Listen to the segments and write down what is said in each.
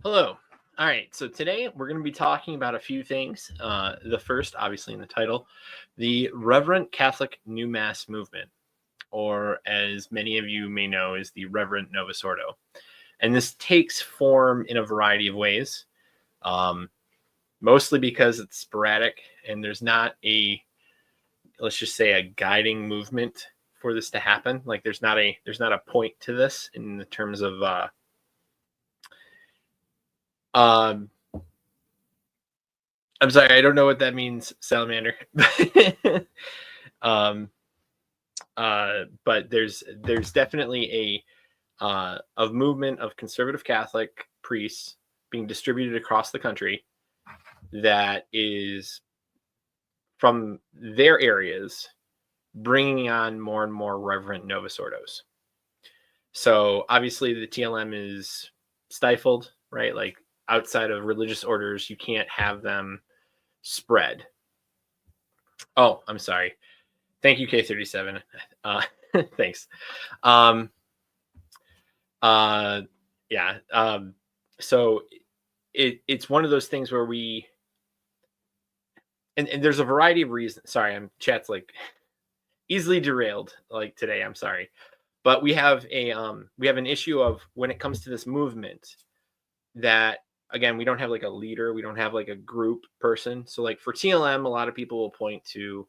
Hello. All right. So today we're going to be talking about a few things. The first, obviously, in the title, the Reverent Catholic New Mass movement, or as many of you may know, is the Reverent Novus Ordo. And this takes form in a variety of ways, um, mostly because it's sporadic and there's not a, let's just say, a guiding movement for this to happen. Like there's not a point to this in the terms of um, I'm sorry, I don't know what that means, Salamander. um, but there's definitely a movement of conservative Catholic priests being distributed across the country that is from their areas bringing on more and more reverent Novus Ordos. So obviously the TLM is stifled, right? Like outside of religious orders, you can't have them spread. Oh, I'm sorry. Thank you, K37. Thanks. Um, uh, yeah. So it's one of those things where and there's a variety of reasons. Sorry, chat's like easily derailed like today. I'm sorry, but we have an issue of when it comes to this movement that again we don't have like a leader, we don't have like a group person. So like for TLM, a lot of people will point to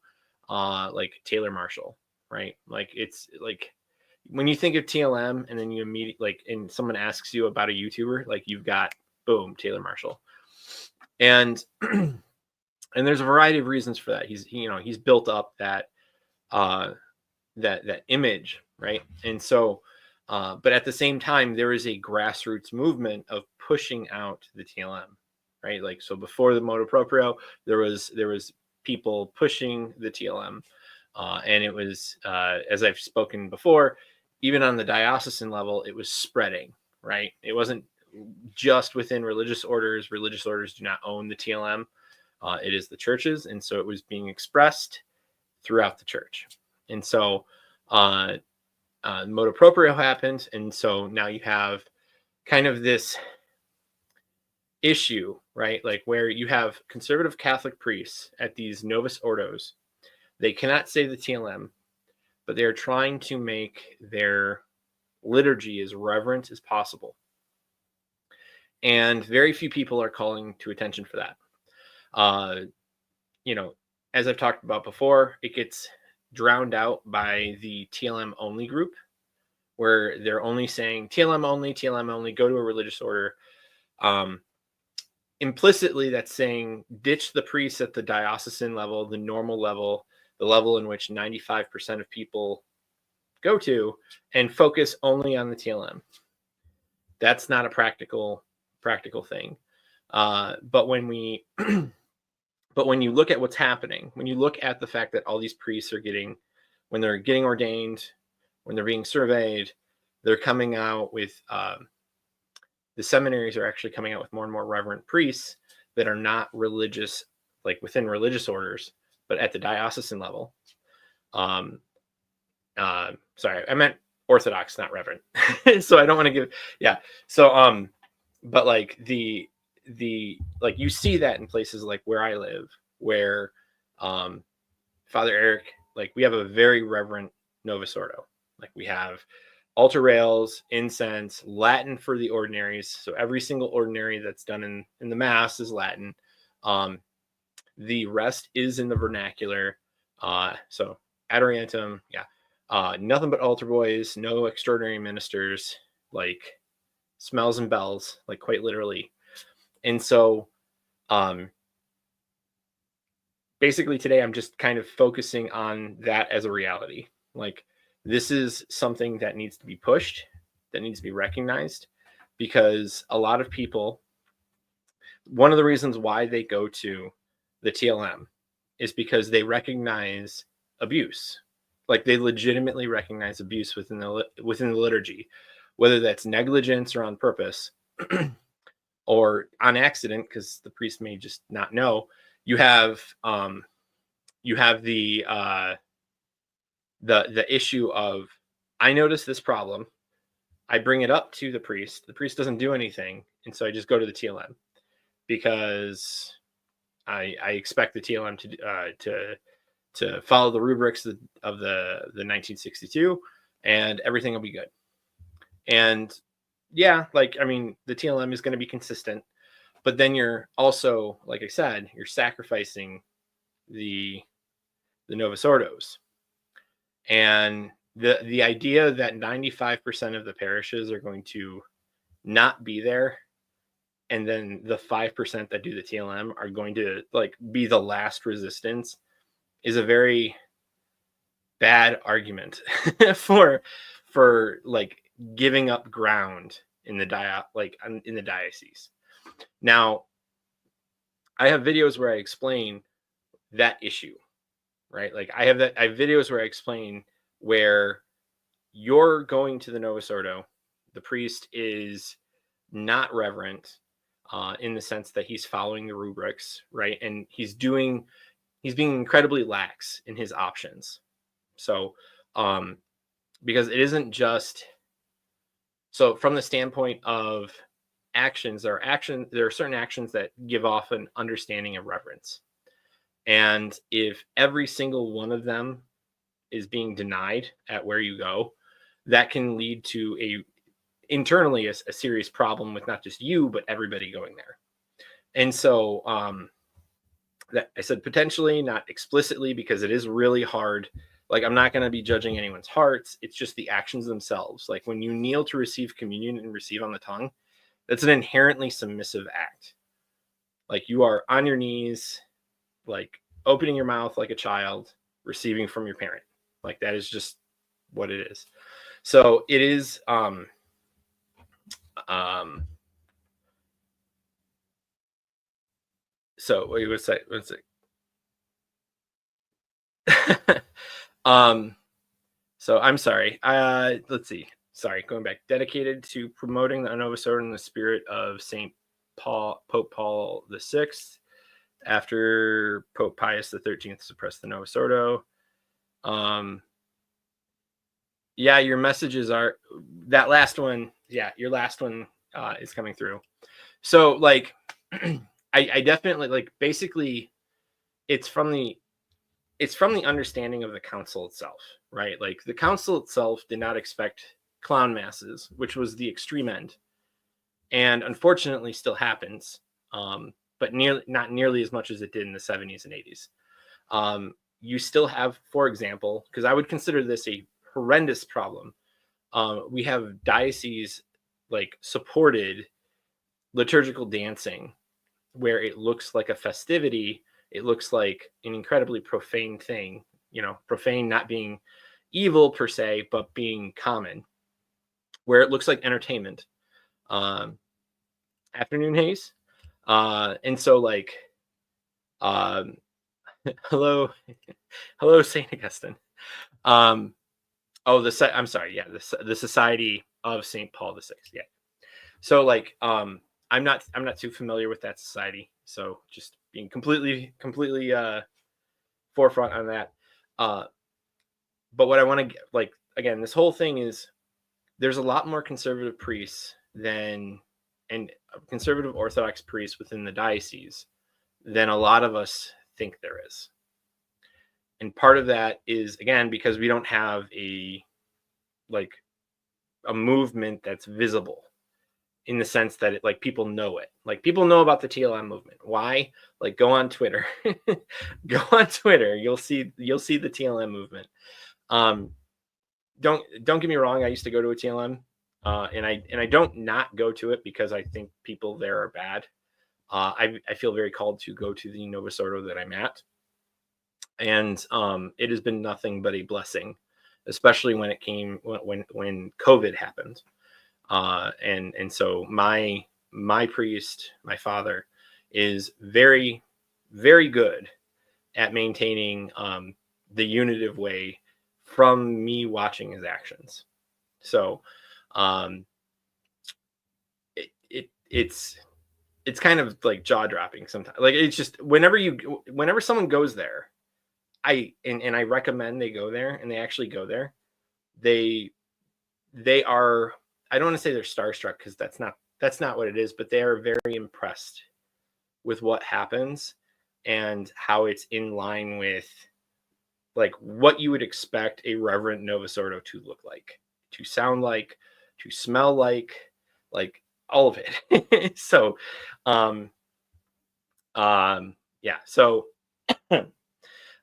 like Taylor Marshall, right? Like it's like when you think of TLM and then you immediately like and someone asks you about a YouTuber, like you've got boom, Taylor Marshall. And and there's a variety of reasons for that. He's built up that that image, right? And so but at the same time there is a grassroots movement of pushing out the TLM, right? Like so before the motu proprio, there was people pushing the TLM. And it was, as I've spoken before, even on the diocesan level, it was spreading, right? It wasn't just within religious orders. Religious orders do not own the TLM. It is the churches. And so it was being expressed throughout the church. And so motu proprio happened. And so now you have kind of this issue, right? Like where you have conservative Catholic priests at these Novus Ordos. They cannot say the TLM, but they're trying to make their liturgy as reverent as possible. And very few people are calling to attention for that. As I've talked about before, it gets drowned out by the TLM only group, where they're only saying TLM only, go to a religious order. Implicitly, that's saying ditch the priests at the diocesan level, the normal level, the level in which 95% of people go to, and focus only on the TLM. That's not a practical thing. But when you look at what's happening, when you look at the fact that all these priests are when they're getting ordained, when they're being surveyed, they're coming out with the seminaries are actually coming out with more and more reverent priests that are not religious, like within religious orders, but at the diocesan level. Sorry, I meant Orthodox, not Reverend. So I don't want to give, yeah. So, but like like you see that in places like where I live, where, Father Eric, like we have a very reverent Novus Ordo. Like we have altar rails, incense, Latin for the ordinaries. So every single ordinary that's done in the Mass is Latin. The rest is in the vernacular. So Adorantum, yeah. Nothing but altar boys, no extraordinary ministers, like smells and bells, like quite literally. And so basically today I'm just kind of focusing on that as a reality. Like this is something that needs to be pushed, that needs to be recognized, because a lot of people, one of the reasons why they go to the TLM is because they recognize abuse. Like they legitimately recognize abuse within the liturgy, whether that's negligence or on purpose or on accident, because the priest may just not know. You have the issue of, I notice this problem, I bring it up to the priest doesn't do anything, And so I just go to the TLM because I expect the TLM to follow the rubrics of the 1962, and everything will be good. And yeah, like, I mean, the TLM is going to be consistent, but then you're also, like I said, you're sacrificing the Novus Ordos. And the idea that 95% of the parishes are going to not be there, and then the 5% that do the TLM are going to like be the last resistance, is a very bad argument for like giving up ground in the diocese. Now, I have videos where I explain that issue, right? Like I have videos where I explain where you're going to the Novus Ordo, the priest is not reverent, in the sense that he's following the rubrics, right? And he's being incredibly lax in his options. So, because it isn't just, so from the standpoint of actions, there are certain actions that give off an understanding of reverence. And if every single one of them is being denied at where you go, that can lead to internally a serious problem with not just you, but everybody going there. And so, that I said potentially, not explicitly, because it is really hard. Like, I'm not going to be judging anyone's hearts. It's just the actions themselves. Like when you kneel to receive communion and receive on the tongue, that's an inherently submissive act. Like you are on your knees, like opening your mouth like a child, receiving from your parent. Like that is just what it is. So it is, so wait, what's that? So I'm sorry. Let's see. Sorry, going back. Dedicated to promoting the Novus Ordo in the spirit of Pope Paul VI, after Pope Pius XIII suppressed the Novus Ordo. Yeah, your messages are that last one. Yeah, your last one is coming through. So like, I definitely, like, basically it's from the understanding of the council itself, right? Like the council itself did not expect clown masses, which was the extreme end, and unfortunately still happens, but not nearly as much as it did in the 70s and 80s. You still have, for example, because I would consider this a horrendous problem, we have dioceses like supported liturgical dancing where it looks like a festivity. It looks like an incredibly profane thing, profane not being evil per se, but being common, where it looks like entertainment. Afternoon haze. And so like, hello, St. Augustine. I'm sorry. Yeah. The Society of St. Paul VI. Yeah. So like, I'm not too familiar with that society. So just being completely forefront on that. But what I want to get, like, again, this whole thing is there's a lot more conservative priests and conservative Orthodox priests within the diocese than a lot of us think there is. And part of that is, again, because we don't have a movement that's visible, in the sense that it, like, people know it. Like people know about the TLM movement. Why? Like go on Twitter. Go on Twitter. You'll see the TLM movement. Don't get me wrong. I used to go to a TLM, and I don't not go to it because I think people there are bad. I feel very called to go to the Novus Ordo that I'm at, and it has been nothing but a blessing, especially when when COVID happened. And so my priest, my father, is very, very good at maintaining the unitive way from me watching his actions. So it's kind of like jaw dropping sometimes. Like it's just whenever someone goes there, I recommend they go there, and they actually go there. They are, I don't want to say they're starstruck, because that's not That's not what it is, but they are very impressed with what happens and how it's in line with like what you would expect a Reverent Novus Ordo to look like, to sound like, to smell like all of it. So, yeah. So,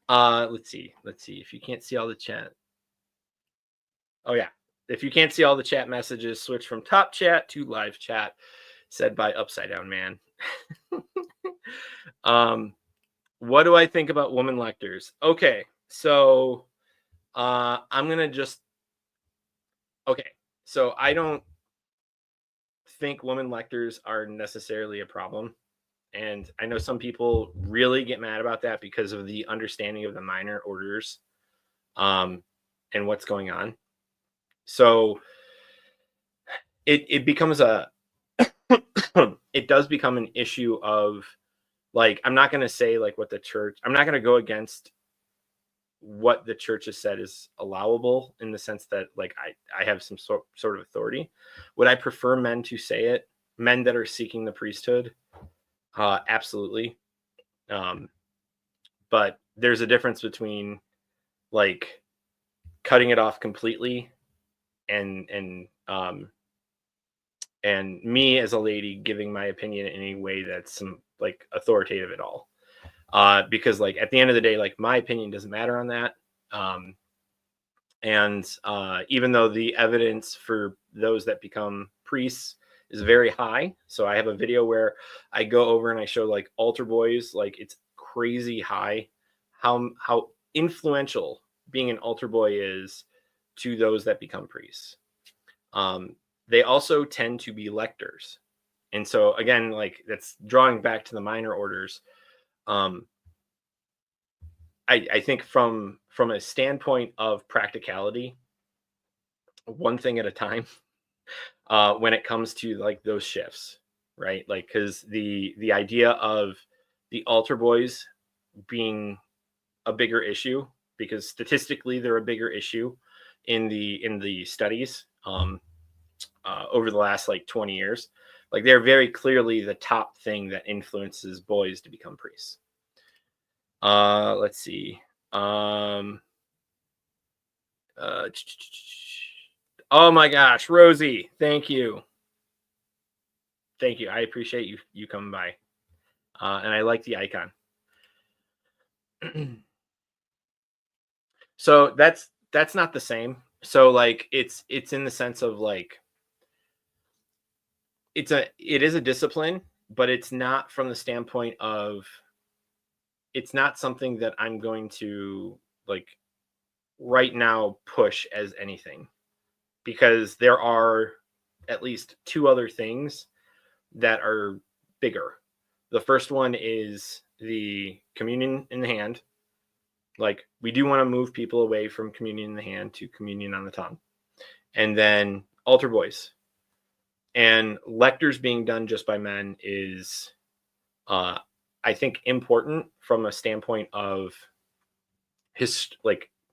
let's see if you can't see all the chat. Oh yeah, if you can't see all the chat messages, switch from top chat to live chat, said by Upside Down Man. What do I think about woman lectors? Okay, so I'm gonna just so I don't think women lectors are necessarily a problem. And I know some people really get mad about that because of the understanding of the minor orders and what's going on. So it becomes it does become an issue of like, I'm not going to say like what the church, I'm not going to go against what the church has said is allowable in the sense that like I have some sort of authority. Would I prefer men to say it? Men that are seeking the priesthood? Absolutely. But there's a difference between like cutting it off completely and me as a lady giving my opinion in any way that's some like authoritative at all. Because like at the end of the day, like my opinion doesn't matter on that. And even though the evidence for those that become priests is very high. So I have a video where I go over and I show like altar boys, like it's crazy high how influential being an altar boy is to those that become priests. They also tend to be lectors. And so again, like that's drawing back to the minor orders. I think from a standpoint of practicality, one thing at a time, when it comes to like those shifts, right? Like, because the idea of the altar boys being a bigger issue, because statistically they're a bigger issue in the studies over the last like 20 years. Like they're very clearly the top thing that influences boys to become priests. Let's see. Oh my gosh, Rosie, thank you. Thank you. I appreciate you coming by. And I like the icon. So that's not the same. So like it's in the sense of like it is a discipline, but it's not from the standpoint of it's not something that I'm going to like right now push as anything, because there are at least two other things that are bigger. The first one is the communion in the hand. Like we do want to move people away from communion in the hand to communion on the tongue. And then altar boys. And lectors being done just by men is I think important from a standpoint of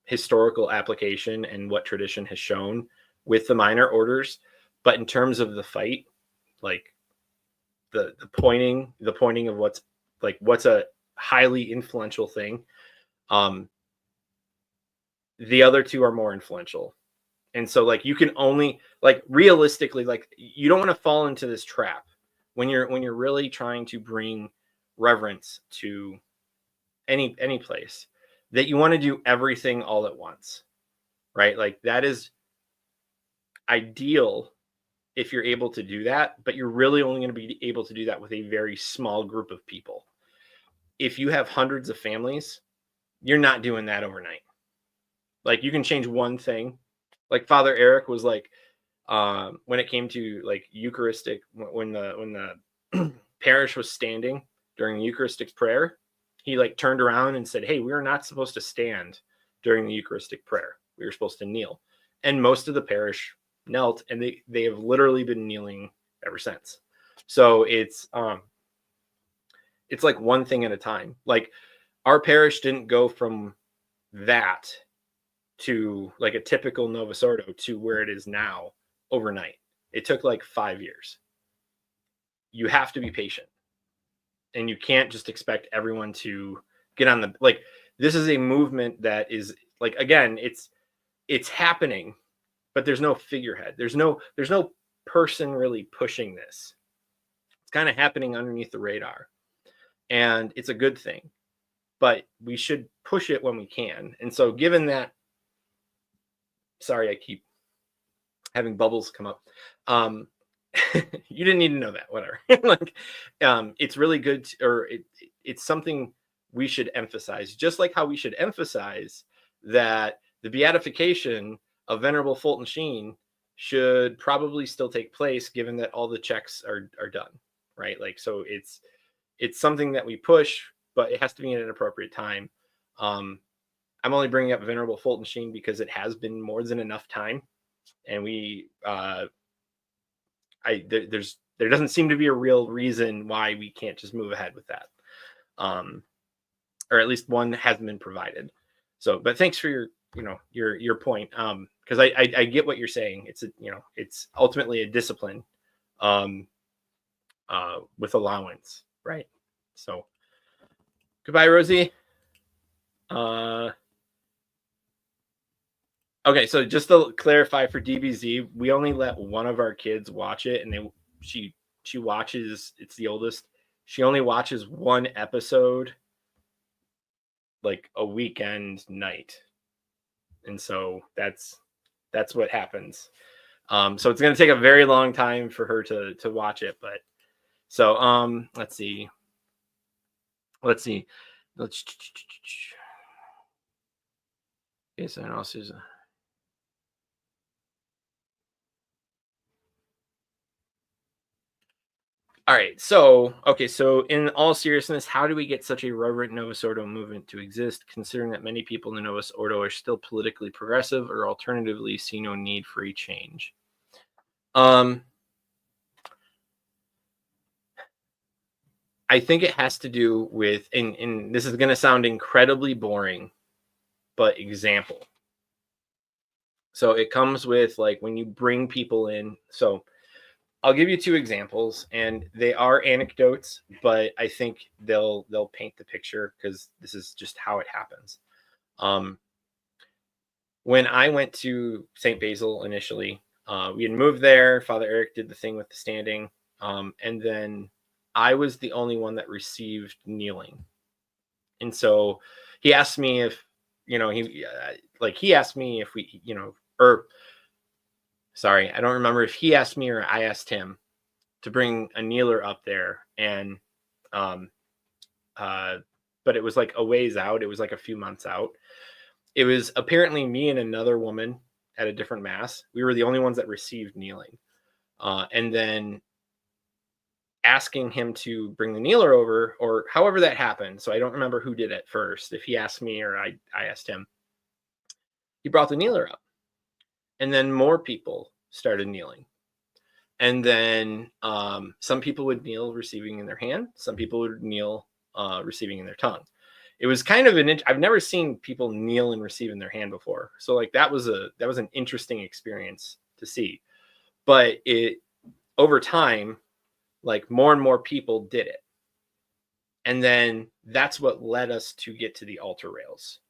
historical application and what tradition has shown with the minor orders. But in terms of the fight, like the pointing of what's a highly influential thing, the other two are more influential. And so like you can only like realistically, like you don't want to fall into this trap when you're really trying to bring reverence to any place, that you want to do everything all at once, right? Like that is ideal if you're able to do that, but you're really only going to be able to do that with a very small group of people. If you have hundreds of families, you're not doing that overnight. Like you can change one thing. Like Father Eric was like, when it came to like Eucharistic, when the parish was standing during the Eucharistic prayer, he like turned around and said, "Hey, we are not supposed to stand during the Eucharistic prayer. We were supposed to kneel." And most of the parish knelt, and they have literally been kneeling ever since. So it's like one thing at a time. Like our parish didn't go from that to like a typical Novus Ordo to where it is now overnight. It took like 5 years. you have to be patient, and you can't just expect everyone to get on the, like, this is a movement that is, like, again, it's happening, but there's no figurehead. There's no person really pushing this. It's kind of happening underneath the radar, and it's a good thing, but we should push it when we can. And so given that, sorry, I keep having bubbles come up. You didn't need to know that, whatever. Like, it's really good it's something we should emphasize, just like how we should emphasize that the beatification of Venerable Fulton Sheen should probably still take place, given that all the checks are done, right? Like, so it's something that we push, but it has to be at an appropriate time. I'm only bringing up Venerable Fulton Sheen because it has been more than enough time, and there doesn't seem to be a real reason why we can't just move ahead with that, or at least one hasn't been provided. So, but thanks for your point, because I get what you're saying. It's ultimately a discipline, with allowance, right? So, goodbye, Rosie. Okay, so just to clarify for DBZ, we only let one of our kids watch it, and she watches. It's the oldest. She only watches one episode, like a weekend night, and so that's what happens. So it's going to take a very long time for her to watch it, but so let's see. Yes, and also. All right, so in all seriousness, how do we get such a reverent Novus Ordo movement to exist, considering that many people in the Novus Ordo are still politically progressive, or alternatively see no need for a change? I think it has to do with, and this is going to sound incredibly boring, but example. So it comes with, like, when you bring people in. So I'll give you two examples, and they are anecdotes, but I think they'll paint the picture, because this is just how it happens. When I went to St. Basil initially, we had moved there. Father Eric did the thing with the standing, and then I was the only one that received kneeling. And so he asked me if, he asked me if we, or sorry, I don't remember if he asked me or I asked him to bring a kneeler up there. And, but it was like a ways out. It was like a few months out. It was apparently me and another woman at a different mass. We were the only ones that received kneeling. And then asking him to bring the kneeler over, or however that happened. So I don't remember who did it first, if he asked me or I asked him. He brought the kneeler up. And then more people started kneeling. And then some people would kneel receiving in their hand. Some people would kneel receiving in their tongue. It was kind of I've never seen people kneel and receive in their hand before. So, like, that was an interesting experience to see. But over time, like, more and more people did it. And then that's what led us to get to the altar rails,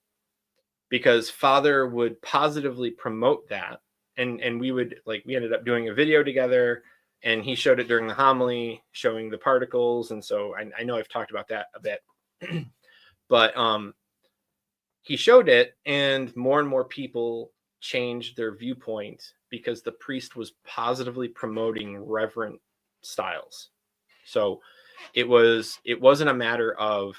because Father would positively promote that. And we ended up doing a video together, and he showed it during the homily, showing the particles. And so I know I've talked about that a bit, but he showed it, and more people changed their viewpoint because the priest was positively promoting reverent styles. So it wasn't a matter of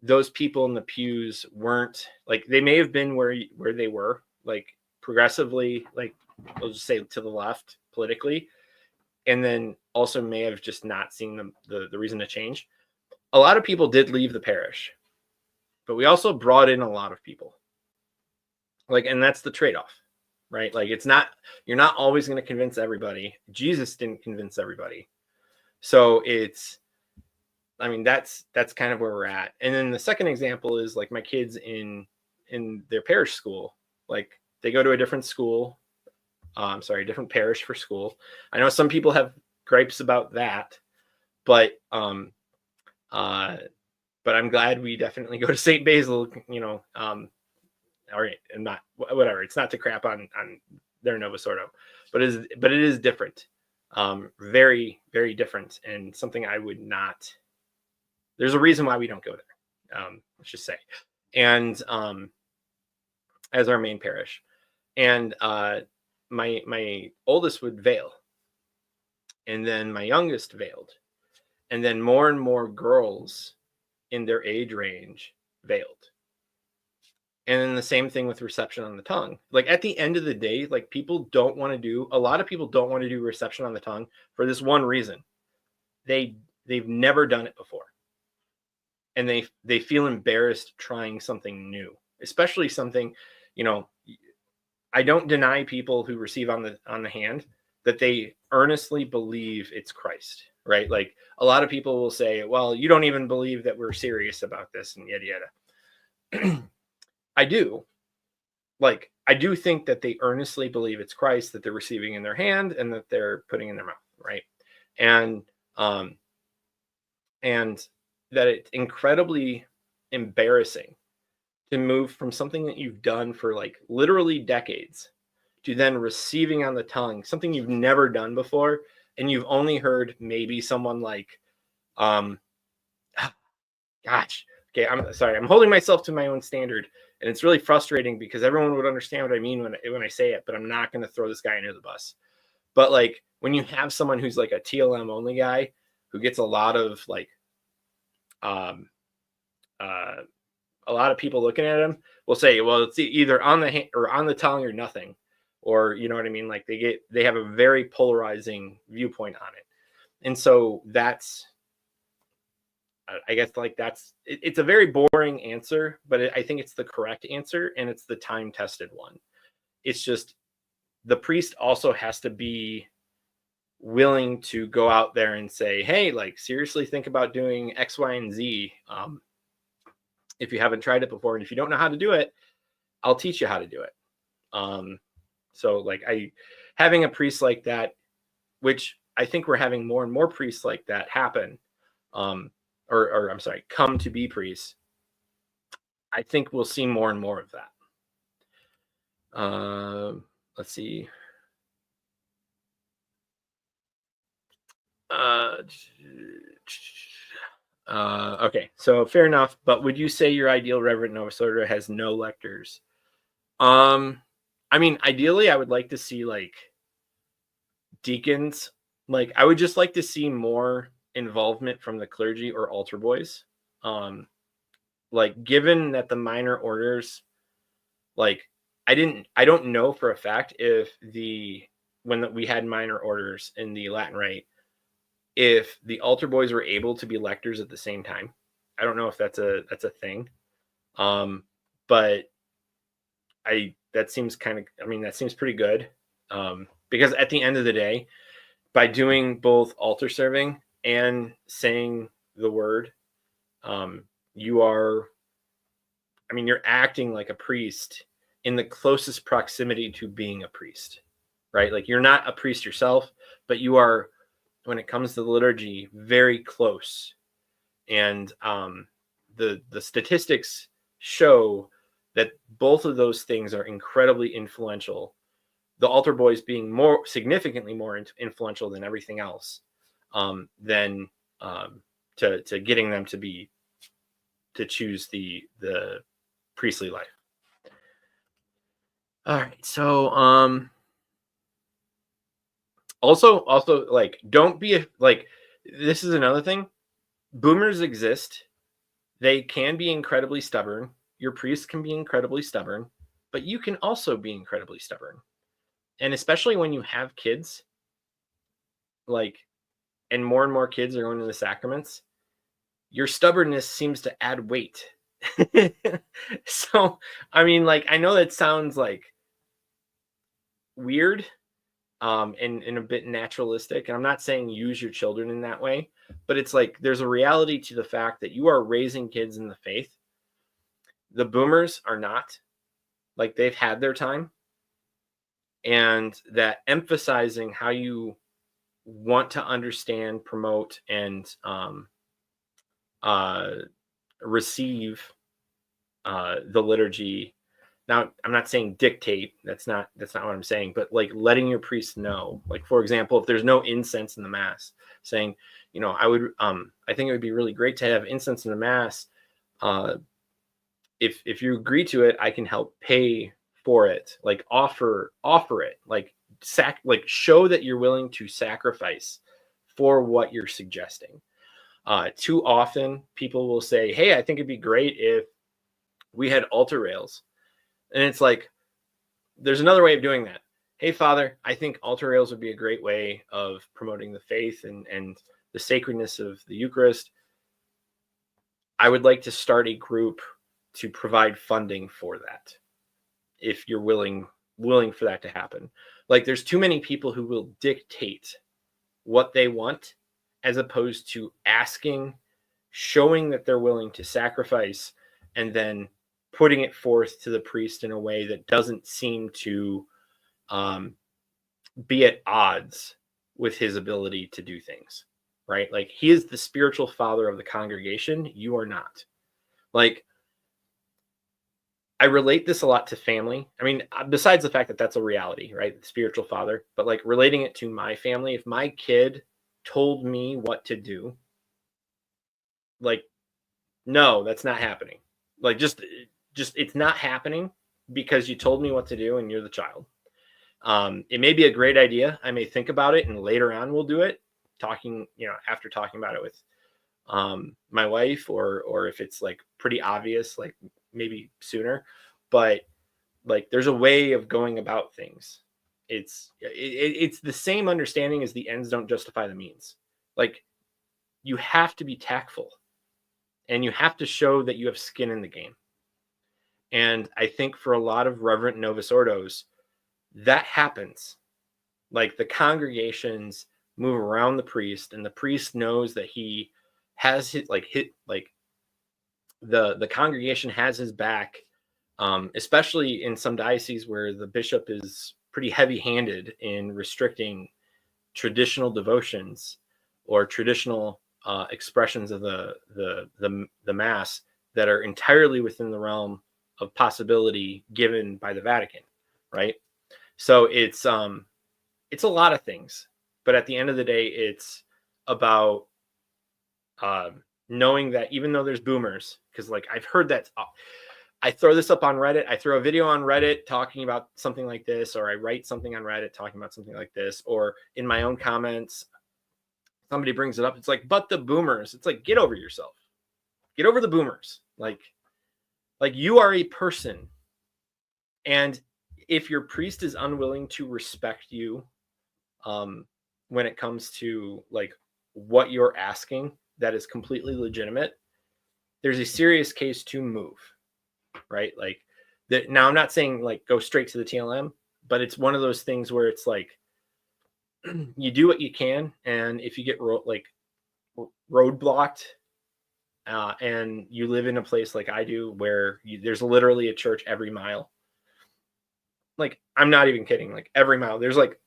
those people in the pews weren't, like, they may have been where they were, like, progressively, like, we'll just say to the left politically, and then also may have just not seen the reason to change. A lot of people did leave the parish, but we also brought in a lot of people, like, and that's the trade-off, right? Like, you're not always going to convince everybody. Jesus didn't convince everybody. So that's kind of where we're at. And then the second example is, like, my kids in their parish school, like, they go to a different school. A different parish for school. I know some people have gripes about that, but I'm glad we definitely go to St. Basil, all right, and not whatever. It's not to crap on their Novus Ordo, but it is different, very very different, and something I would not. There's a reason why we don't go there. Let's just say, and as our main parish, and my oldest would veil, and then my youngest veiled, and then more and more girls in their age range veiled. And then the same thing with reception on the tongue. Like at the end of the day, like a lot of people don't want to do reception on the tongue for this one reason. They've never done it before. And they feel embarrassed trying something new, especially something, I don't deny people who receive on the hand that they earnestly believe it's Christ, right? Like a lot of people will say, well, you don't even believe that we're serious about this and yada yada. I do. Like, I do think that they earnestly believe it's Christ that they're receiving in their hand and that they're putting in their mouth, right? And that it's incredibly embarrassing to move from something that you've done for like literally decades to then receiving on the tongue something you've never done before, and you've only heard maybe someone like, gosh, okay, I'm sorry, I'm holding myself to my own standard, and it's really frustrating because everyone would understand what I mean when I say it, but I'm not going to throw this guy under the bus. But like when you have someone who's like a TLM only guy who gets a lot of like, a lot of people looking at him will say, well, it's either on the hand or on the tongue or nothing, or you know what I mean? Like they have a very polarizing viewpoint on it, and so that's. I guess like it's a very boring answer, but I think it's the correct answer, and it's the time tested one. It's just the priest also has to be willing to go out there and say, hey, like seriously think about doing X, Y, and Z. If you haven't tried it before, and if you don't know how to do it, I'll teach you how to do it. So like having a priest like that, which I think we're having more and more priests like that happen, or I'm sorry, come to be priests. I think we'll see more and more of that. Let's see. Okay, so fair enough. But would you say your ideal Reverent Novus Ordo has no lectors? I mean, ideally, I would like to see like deacons. Like, I would just like to see more involvement from the clergy or altar boys. Like given that the minor orders, like I don't know for a fact if when we had minor orders in the Latin Rite, if the altar boys were able to be lectors at the same time. I don't know if that's a thing. But that seems pretty good. Because at the end of the day, by doing both altar serving and saying the word, you're acting like a priest in the closest proximity to being a priest, right? Like you're not a priest yourself, but you are, when it comes to the liturgy, very close. And the statistics show that both of those things are incredibly influential. The altar boys being significantly more influential than everything else, than to getting them to choose the priestly life. All right, so also like don't be this is another thing. Boomers exist. They can be incredibly stubborn. Your priest can be incredibly stubborn, but you can also be incredibly stubborn. And especially when you have kids, and more kids are going to the sacraments, your stubbornness seems to add weight. So, I mean, I know that sounds weird, and a bit naturalistic. And I'm not saying use your children in that way, but it's there's a reality to the fact that you are raising kids in the faith. The boomers are not. They've had their time. And that emphasizing how you want to understand, promote, and receive the liturgy. Now, I'm not saying dictate. That's not what I'm saying. But like letting your priest know, like for example, if there's no incense in the mass, saying, I think it would be really great to have incense in the mass. If you agree to it, I can help pay for it. Like offer it. Like show that you're willing to sacrifice for what you're suggesting. Too often, people will say, "Hey, I think it'd be great if we had altar rails." And it's like, there's another way of doing that. Hey, Father, I think altar rails would be a great way of promoting the faith and the sacredness of the Eucharist. I would like to start a group to provide funding for that, if you're willing for that to happen. Like, there's too many people who will dictate what they want, as opposed to asking, showing that they're willing to sacrifice, and then putting it forth to the priest in a way that doesn't seem to be at odds with his ability to do things, right? Like, he is the spiritual father of the congregation. You are not. Like, I relate this a lot to family. I mean, besides the fact that that's a reality, right? The spiritual father, but like relating it to my family, if my kid told me what to do, like, no, that's not happening. Like, just it's not happening because you told me what to do and you're the child. It may be a great idea. I may think about it and later on we'll do it, after talking about it with my wife, or if it's like pretty obvious, like maybe sooner. But like, there's a way of going about things. It's the same understanding as the ends don't justify the means. Like, you have to be tactful and you have to show that you have skin in the game. And I think for a lot of Reverent Novus Ordos, that happens. Like, the congregations move around the priest, and the priest knows that he has the congregation has his back, especially in some dioceses where the bishop is pretty heavy-handed in restricting traditional devotions or traditional expressions of the mass that are entirely within the realm of possibility given by the Vatican, right? So it's a lot of things, but at the end of the day, it's about knowing that even though there's boomers, because like I've heard that, I throw this up on Reddit, I throw a video on Reddit talking about something like this, or I write something on Reddit talking about something like this, or in my own comments, somebody brings it up. It's like, but the boomers. It's like, get over yourself. Get over the boomers. Like you are a person. And if your priest is unwilling to respect you, when it comes to like what you're asking, that is completely legitimate, there's a serious case to move, right? Like that. Now, I'm not saying like go straight to the TLM, but it's one of those things where it's like, you do what you can. And if you get roadblocked, and you live in a place like I do, where there's literally a church every mile. Like, I'm not even kidding. Like, every mile, there's like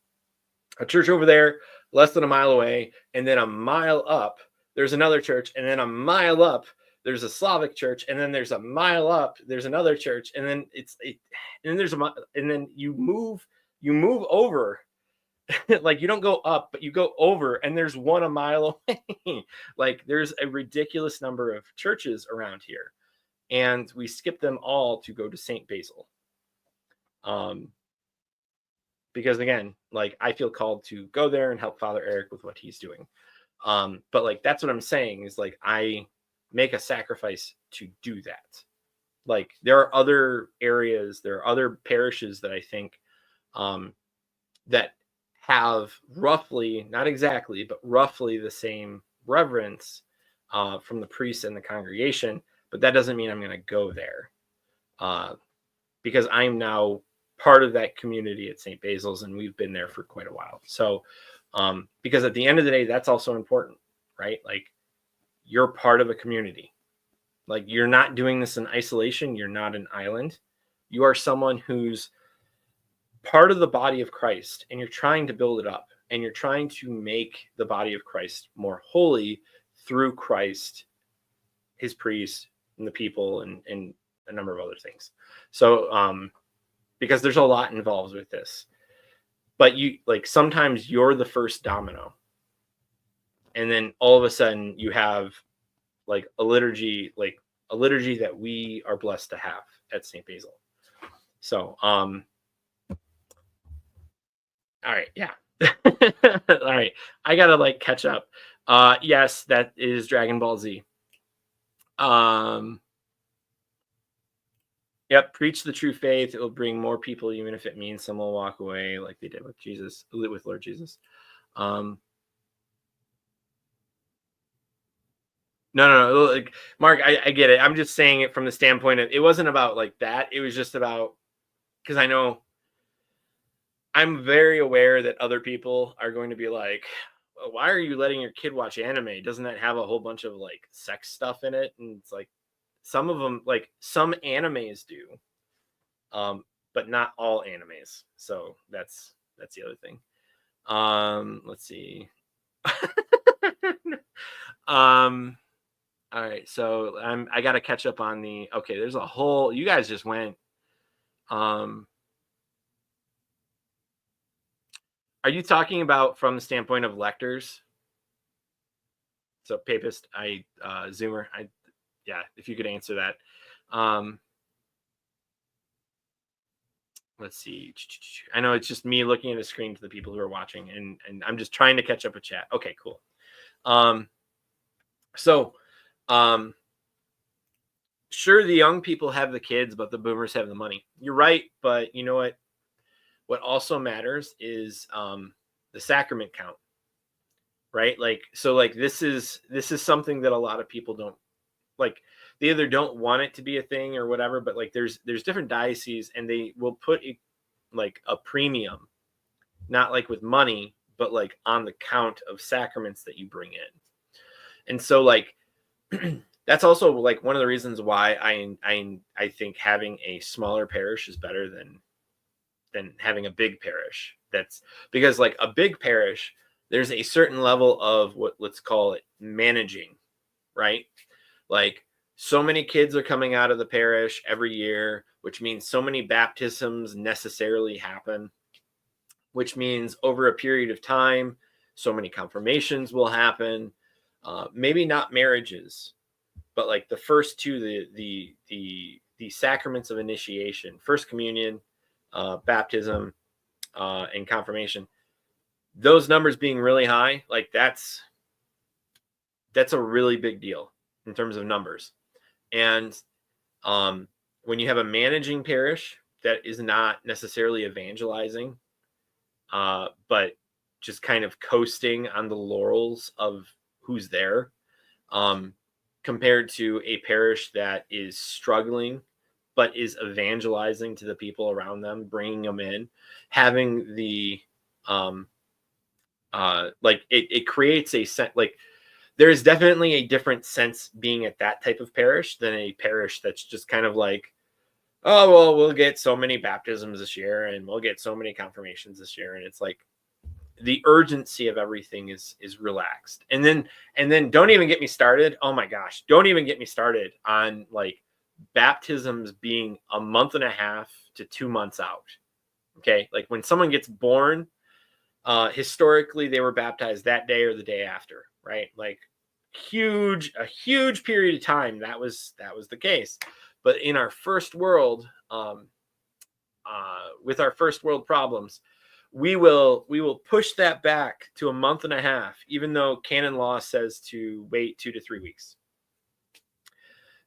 a church over there, less than a mile away. And then a mile up, there's another church. And then a mile up, there's a Slavic church. And then there's a mile up, there's another church. And then and then you move over. Like, you don't go up, but you go over, and there's one a mile away. Like, there's a ridiculous number of churches around here, and we skip them all to go to St. Basil. Because again, like, I feel called to go there and help Father Eric with what he's doing. But like, that's what I'm saying is like, I make a sacrifice to do that. Like, there are other areas, there are other parishes that I think, that have roughly, not exactly, but roughly the same reverence from the priest and the congregation. But that doesn't mean I'm going to go there, because I'm now part of that community at St. Basil's, and we've been there for quite a while. So, because at the end of the day, that's also important, right? Like, you're part of a community. Like, you're not doing this in isolation. You're not an island. You are someone who's part of the body of Christ, and you're trying to build it up. and you're trying to make the body of Christ more holy through Christ, his priests, and the people, and a number of other things. So because there's a lot involved with this, but you like sometimes you're the first domino, and then all of a sudden you have like a liturgy that we are blessed to have at St. Basil. So all right, yeah. All right, I gotta like catch up. Yes, that is Dragon Ball Z. Yep, preach the true faith. It will bring more people, even if it means some will walk away, like they did with Jesus, with Lord Jesus. No, like Mark, I get it. I'm just saying it from the standpoint of it wasn't about like that. It was just about, because I know I'm very aware that other people are going to be like, well, why are you letting your kid watch anime? Doesn't that have a whole bunch of like sex stuff in it? And it's like some of them, like some animes do, but not all animes. So that's the other thing. Let's see. All right, so I got to catch up on the. Okay, there's a whole. You guys just went. Are you talking about from the standpoint of lectors? So Papist, Zoomer, yeah. If you could answer that. Let's see. I know it's just me looking at a screen to the people who are watching, and I'm just trying to catch up with chat. Okay, cool. Sure, the young people have the kids, but the boomers have the money. You're right, but you know what? What also matters is the sacrament count, right? Like, so like this is something that a lot of people don't like. They either don't want it to be a thing or whatever, but like there's different dioceses, and they will put like a premium, not like with money, but like on the count of sacraments that you bring in. And so like that's also like one of the reasons why I think having a smaller parish is better than having a big parish. That's because like a big parish, there's a certain level of what, let's call it, managing, right? Like so many kids are coming out of the parish every year, which means so many baptisms necessarily happen, which means over a period of time, so many confirmations will happen. Maybe not marriages, but like the first two, the sacraments of initiation, first communion, baptism, and confirmation, those numbers being really high, like that's a really big deal in terms of numbers. And when you have a managing parish that is not necessarily evangelizing, but just kind of coasting on the laurels of who's there, compared to a parish that is struggling but is evangelizing to the people around them, bringing them in, having the like it creates a sense, like there is definitely a different sense being at that type of parish than a parish that's just kind of like, oh well, we'll get so many baptisms this year and we'll get so many confirmations this year, and it's like the urgency of everything is relaxed. And then don't even get me started. Oh my gosh, don't even get me started on like baptisms being a month and a half to 2 months out. Okay, like when someone gets born, historically they were baptized that day or the day after, right? Like a huge period of time that was the case. But in our first world, with our first world problems, we will push that back to a month and a half, even though canon law says to wait 2 to 3 weeks.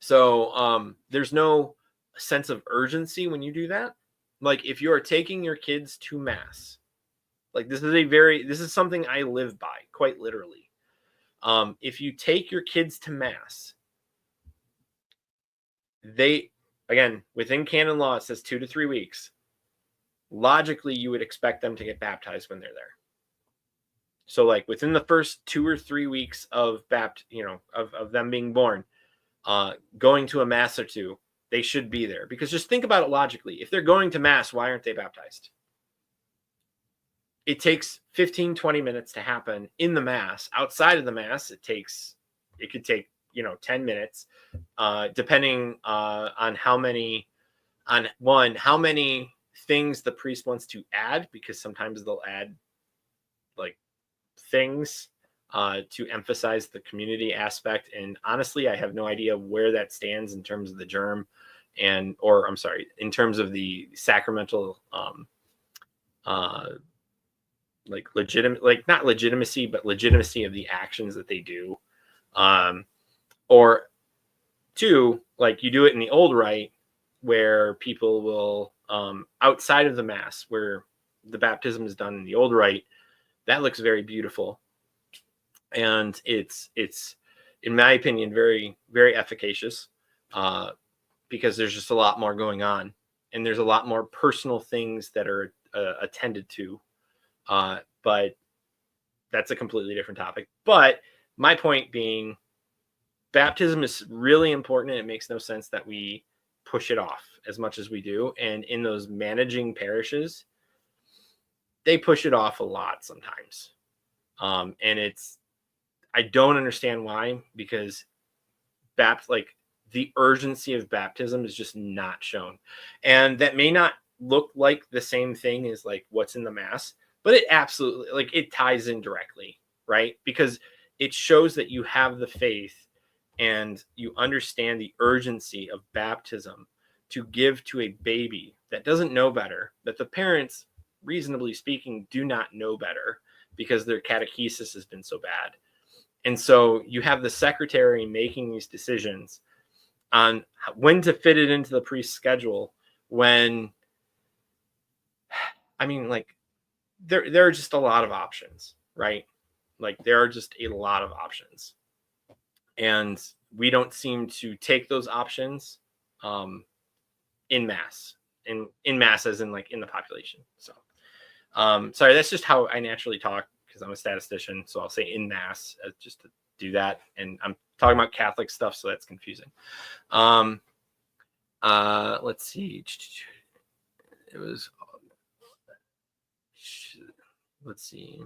So there's no sense of urgency when you do that. Like if you are taking your kids to mass, like this is something I live by quite literally. If you take your kids to mass, they, again, within canon law, it says 2 to 3 weeks. Logically, you would expect them to get baptized when they're there. So like within the first 2 or 3 weeks of of them being born, going to a mass or two, they should be there. Because just think about it logically. If they're going to mass, why aren't they baptized? it takes 15-20 minutes to happen in the mass. Outside of the mass, it could take 10 minutes, depending on how many things the priest wants to add, because sometimes they'll add like things to emphasize the community aspect. And honestly, I have no idea where that stands in terms of the germ, in terms of the sacramental like not legitimacy, but legitimacy of the actions that they do. Or two, like you do it in the old rite, where people will outside of the mass, where the baptism is done in the old rite, that looks very beautiful, and it's in my opinion very, very efficacious, because there's just a lot more going on, and there's a lot more personal things that are attended to, but that's a completely different topic. But my point being, baptism is really important, and it makes no sense that we push it off as much as we do. And in those managing parishes, they push it off a lot sometimes. And I don't understand why, because the urgency of baptism is just not shown. And that may not look like the same thing as like what's in the mass, but it absolutely, like, it ties in directly, right? Because it shows that you have the faith and you understand the urgency of baptism to give to a baby that doesn't know better, that the parents, reasonably speaking, do not know better because their catechesis has been so bad. And so you have the secretary making these decisions on when to fit it into the priest's schedule, when, I mean, like, there are just a lot of options, right? Like, there are just a lot of options. And we don't seem to take those options in mass, as in like in the population. So sorry, that's just how I naturally talk, because I'm a statistician. So I'll say in mass just to do that. And I'm talking about Catholic stuff, so that's confusing. Let's see. It was, let's see.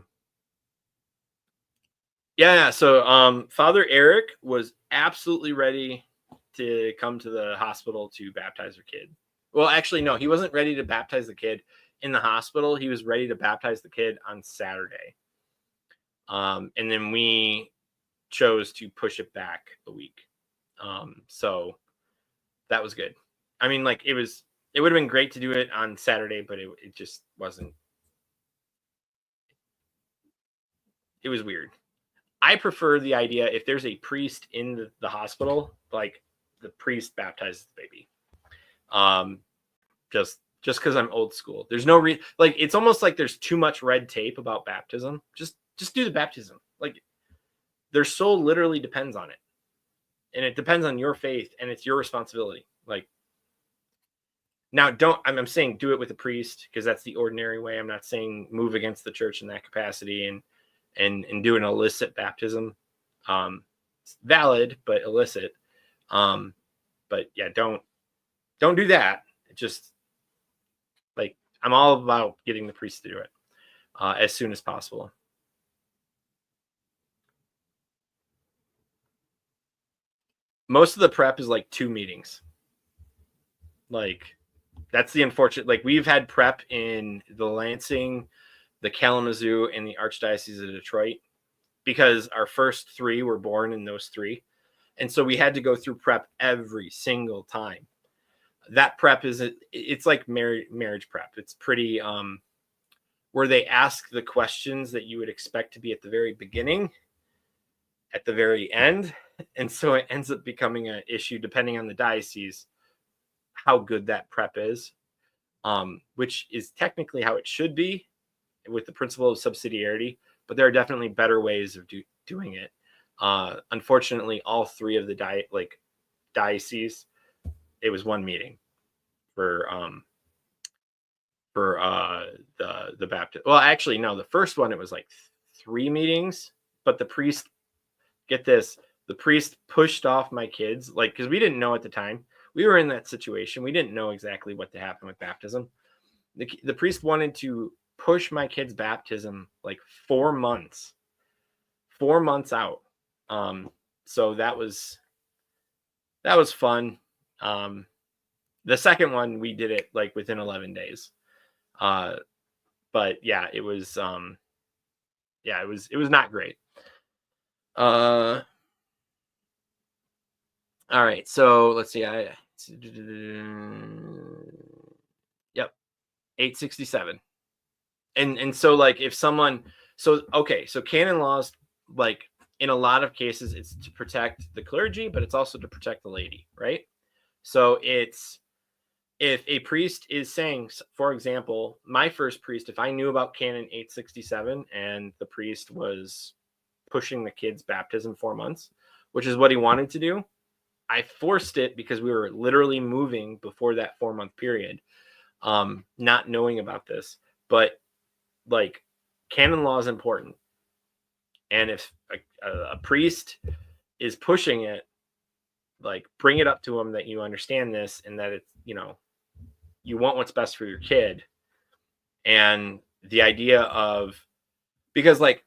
Yeah. So Father Eric was absolutely ready to come to the hospital to baptize her kid. Well, actually, no, he wasn't ready to baptize the kid in the hospital. He was ready to baptize the kid on Saturday. And then we chose to push it back a week. So that was good. I mean, like, it would have been great to do it on Saturday, but it just wasn't. It was weird. I prefer the idea, if there's a priest in the hospital, like, the priest baptizes the baby. Just because I'm old school. There's no like, it's almost like there's too much red tape about baptism. Just do the baptism. Like, their soul literally depends on it, and it depends on your faith, and it's your responsibility. Like, now, I'm saying do it with a priest, because that's the ordinary way. I'm not saying move against the church in that capacity and do an illicit baptism. It's valid, but illicit. But yeah, don't do that. It just, like, I'm all about getting the priest to do it as soon as possible. Most of the prep is like 2 meetings. Like, that's the unfortunate, like, we've had prep in the Lansing, the Kalamazoo, and the Archdiocese of Detroit, because our first 3 were born in those 3. And so we had to go through prep every single time. That prep it's like marriage prep. It's pretty, where they ask the questions that you would expect to be at the very beginning, at the very end. And so it ends up becoming an issue, depending on the diocese, how good that prep is, which is technically how it should be, with the principle of subsidiarity. But there are definitely better ways of doing it. Unfortunately, all 3 of the dioceses, it was 1 meeting for the Baptist. Well, actually, no, the first one, it was like 3 meetings, but the priest, get this, the priest pushed off my kids, like, because we didn't know at the time. We were in that situation. We didn't know exactly what to happen with baptism. The priest wanted to push my kid's baptism like 4 months out. So that was fun. The second one, we did it like within 11 days. But yeah, it was not great. All right, so let's see. Yep, 867. And so like if someone, so canon laws, like in a lot of cases it's to protect the clergy, but it's also to protect the laity, right? So it's, if a priest is saying, for example, my first priest, if I knew about canon 867 and the priest was pushing the kid's baptism 4 months, which is what he wanted to do, I forced it because we were literally moving before that 4-month period, not knowing about this. But like, canon law is important. And if a priest is pushing it, like, bring it up to him that you understand this and that it's, you want what's best for your kid. And the idea of, because like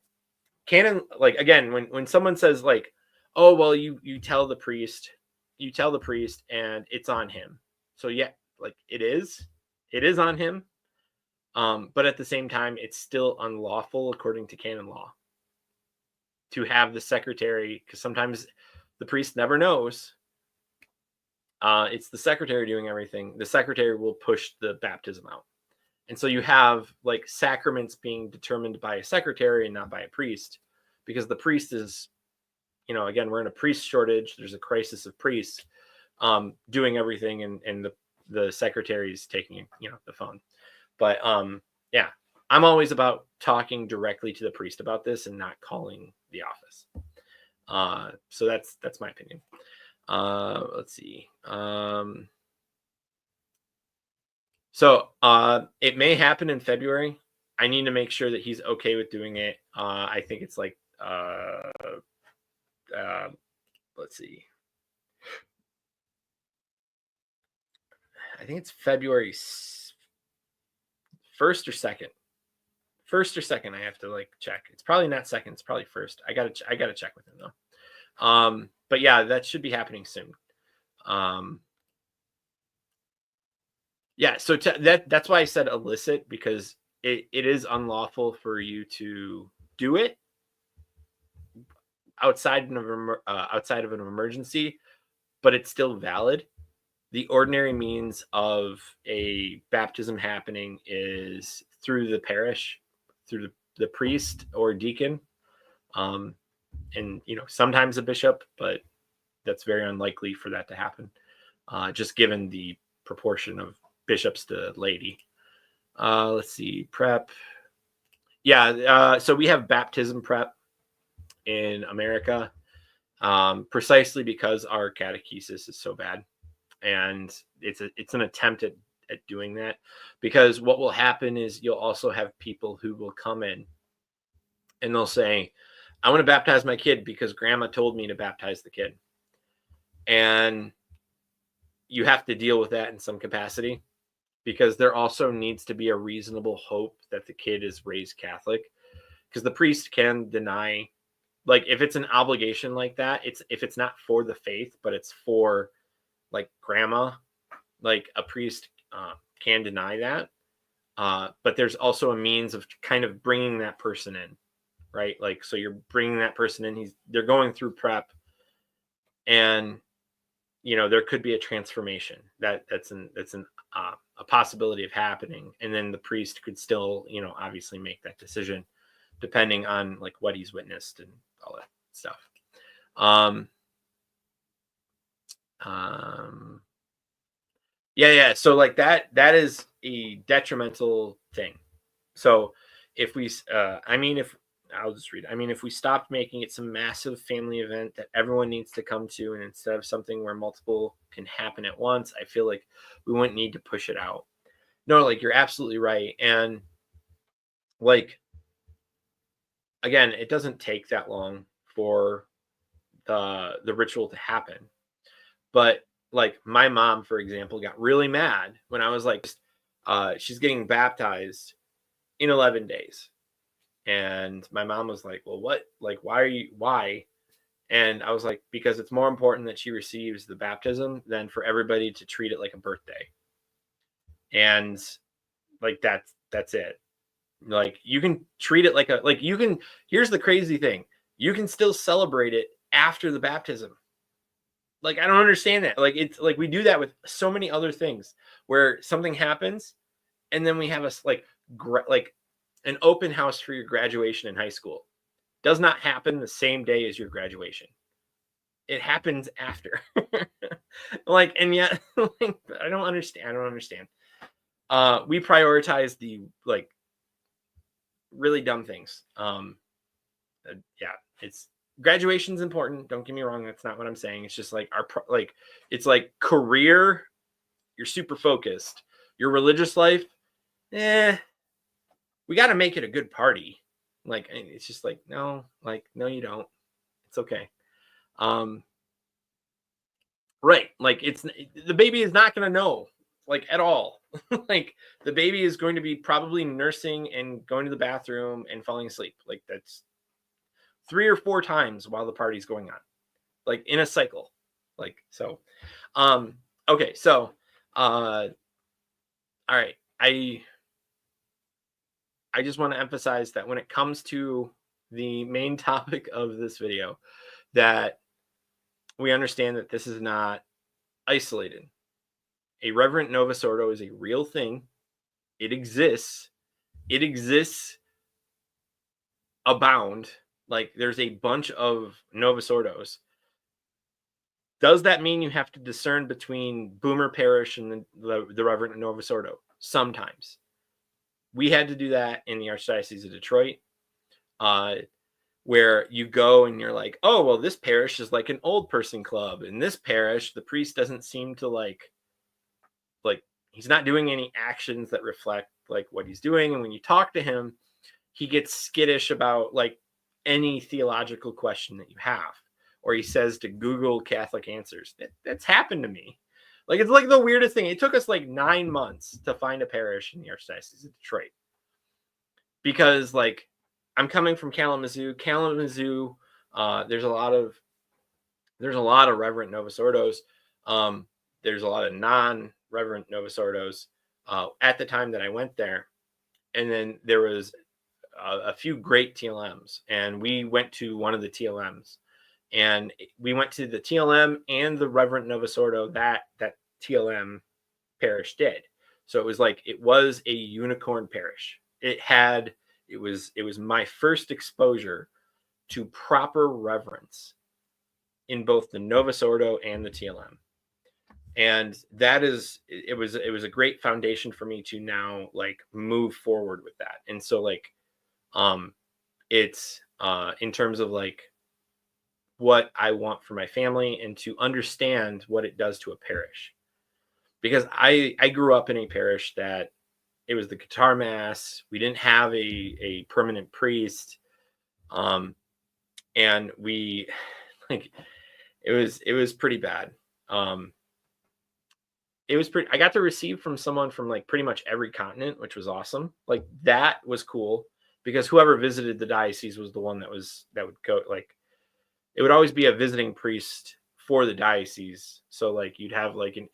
canon, like, again, when someone says like, oh, well, you tell the priest and it's on him. So yeah, like it is on him. But at the same time, it's still unlawful according to canon law to have the secretary, because sometimes the priest never knows. It's the secretary doing everything. The secretary will push the baptism out. And so you have like sacraments being determined by a secretary and not by a priest, because the priest is, again, we're in a priest shortage. There's a crisis of priests, doing everything, and the secretary's taking, the phone. But yeah, I'm always about talking directly to the priest about this and not calling the office. So that's my opinion. Let's see. So it may happen in February. I need to make sure that he's okay with doing it. I think it's like, let's see. I think it's February 1st or 2nd. 1st or 2nd, I have to like check. It's probably not 2nd. It's probably 1st. I gotta check with him though. But yeah, that should be happening soon. Yeah, so that's why I said illicit, because it is unlawful for you to do it outside of an emergency, but it's still valid. The ordinary means of a baptism happening is through the parish, through the priest or deacon, and sometimes a bishop, but that's very unlikely for that to happen, just given the proportion of bishops to laity. Let's see, prep. Yeah, so we have baptism prep in America, precisely because our catechesis is so bad, and it's an attempt at doing that. Because what will happen is you'll also have people who will come in and they'll say, I want to baptize my kid because grandma told me to baptize the kid. And you have to deal with that in some capacity, because there also needs to be a reasonable hope that the kid is raised Catholic, because the priest can deny, like if it's an obligation like that, if it's not for the faith, but it's for like grandma, like a priest can deny that. But there's also a means of kind of bringing that person in, right? Like, so you're bringing that person in, they're going through prep, and there could be a transformation that's a possibility of happening, and then the priest could still obviously make that decision depending on like what he's witnessed and all that stuff. Yeah, so like that is a detrimental thing. So if we I'll just read it. If we stopped making it some massive family event that everyone needs to come to, and instead of something where multiple can happen at once, I feel like we wouldn't need to push it out. No, like, you're absolutely right. And like, again, it doesn't take that long for the ritual to happen. But like, my mom, for example, got really mad when I was like, she's getting baptized in 11 days. And my mom was like, well, what? Like, why? And I was like, because it's more important that she receives the baptism than for everybody to treat it like a birthday. And like, that's it. Like, you can treat it like here's the crazy thing. You can still celebrate it after the baptism. Like, I don't understand that. Like, it's like we do that with so many other things where something happens and then we have like an open house for your graduation in high school. Does not happen the same day as your graduation. It happens after. Like, and yet, like, I don't understand. We prioritize the like really dumb things. Yeah, it's graduation's important. Don't get me wrong. That's not what I'm saying. It's just like it's like career. You're super focused. Your religious life, we got to make it a good party. Like, it's just like, no, you don't. It's okay. Right. Like, it's the baby is not going to know, like, at all. Like, the baby is going to be probably nursing and going to the bathroom and falling asleep. Like, that's 3 or 4 times while the party's going on, like, in a cycle. Like, so, okay. So, all right. I just want to emphasize that when it comes to the main topic of this video, that we understand that this is not isolated. A Reverent Novus Ordo is a real thing. It exists. It exists abound. Like, there's a bunch of Novus Ordos. Does that mean you have to discern between Boomer Parish and the Reverent Novus Ordo? Sometimes. We had to do that in the Archdiocese of Detroit, where you go and you're like, oh, well, this parish is like an old person club. In this parish, the priest doesn't seem to like he's not doing any actions that reflect like what he's doing. And when you talk to him, he gets skittish about like any theological question that you have, or he says to Google Catholic answers. That's happened to me. Like, it's like the weirdest thing. It took us like 9 months to find a parish in the Archdiocese of Detroit, because like, I'm coming from Kalamazoo. There's a lot of Reverent Novus Ordos. There's a lot of non-Reverent Novus Ordos at the time that I went there. And then there was a few great TLMs, and we went to one of the TLMs, and we went to the TLM and the Reverent Novus Ordo that TLM parish did. So it was like, it was a unicorn parish. It was my first exposure to proper reverence in both the Novus Ordo and the TLM. And it was a great foundation for me to now like move forward with that. And so like, it's in terms of like what I want for my family and to understand what it does to a parish, because I grew up in a parish that it was the guitar mass. We didn't have a permanent priest. And we like, it was pretty bad. I got to receive from someone from like pretty much every continent, which was awesome. Like, that was cool, because whoever visited the diocese was the one that would go, like, it would always be a visiting priest for the diocese. So like, you'd have like an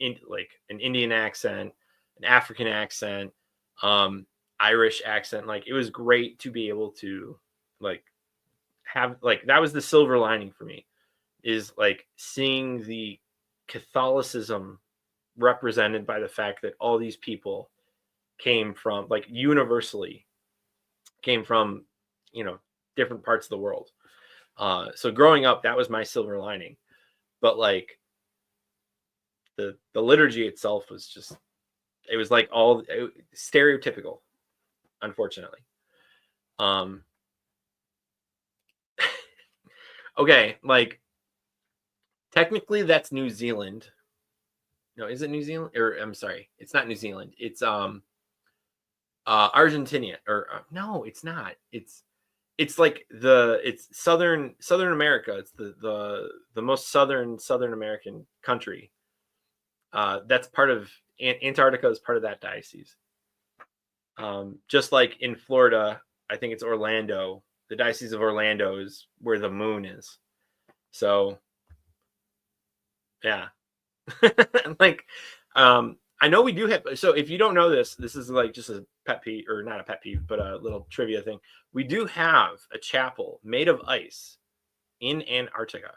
Indian accent, an African accent, Irish accent. Like, it was great to be able to like have, like, that was the silver lining for me, is like seeing the Catholicism represented by the fact that all these people came from, like, universally came from, different parts of the world. So growing up, that was my silver lining. But like, the liturgy itself was just, it was like stereotypical, unfortunately. Okay, like, technically that's New Zealand. No, is it New Zealand? Or I'm sorry, it's not New Zealand. It's Argentina. Or no, it's not. It's like it's Southern America. It's the most Southern American country. That's part of Antarctica is part of that diocese. Just like in Florida, I think it's Orlando. The Diocese of Orlando is where the moon is. So yeah. Like, I know we do have, so if you don't know this, this is like just a pet peeve, or not a pet peeve, but a little trivia thing. We do have a chapel made of ice in Antarctica,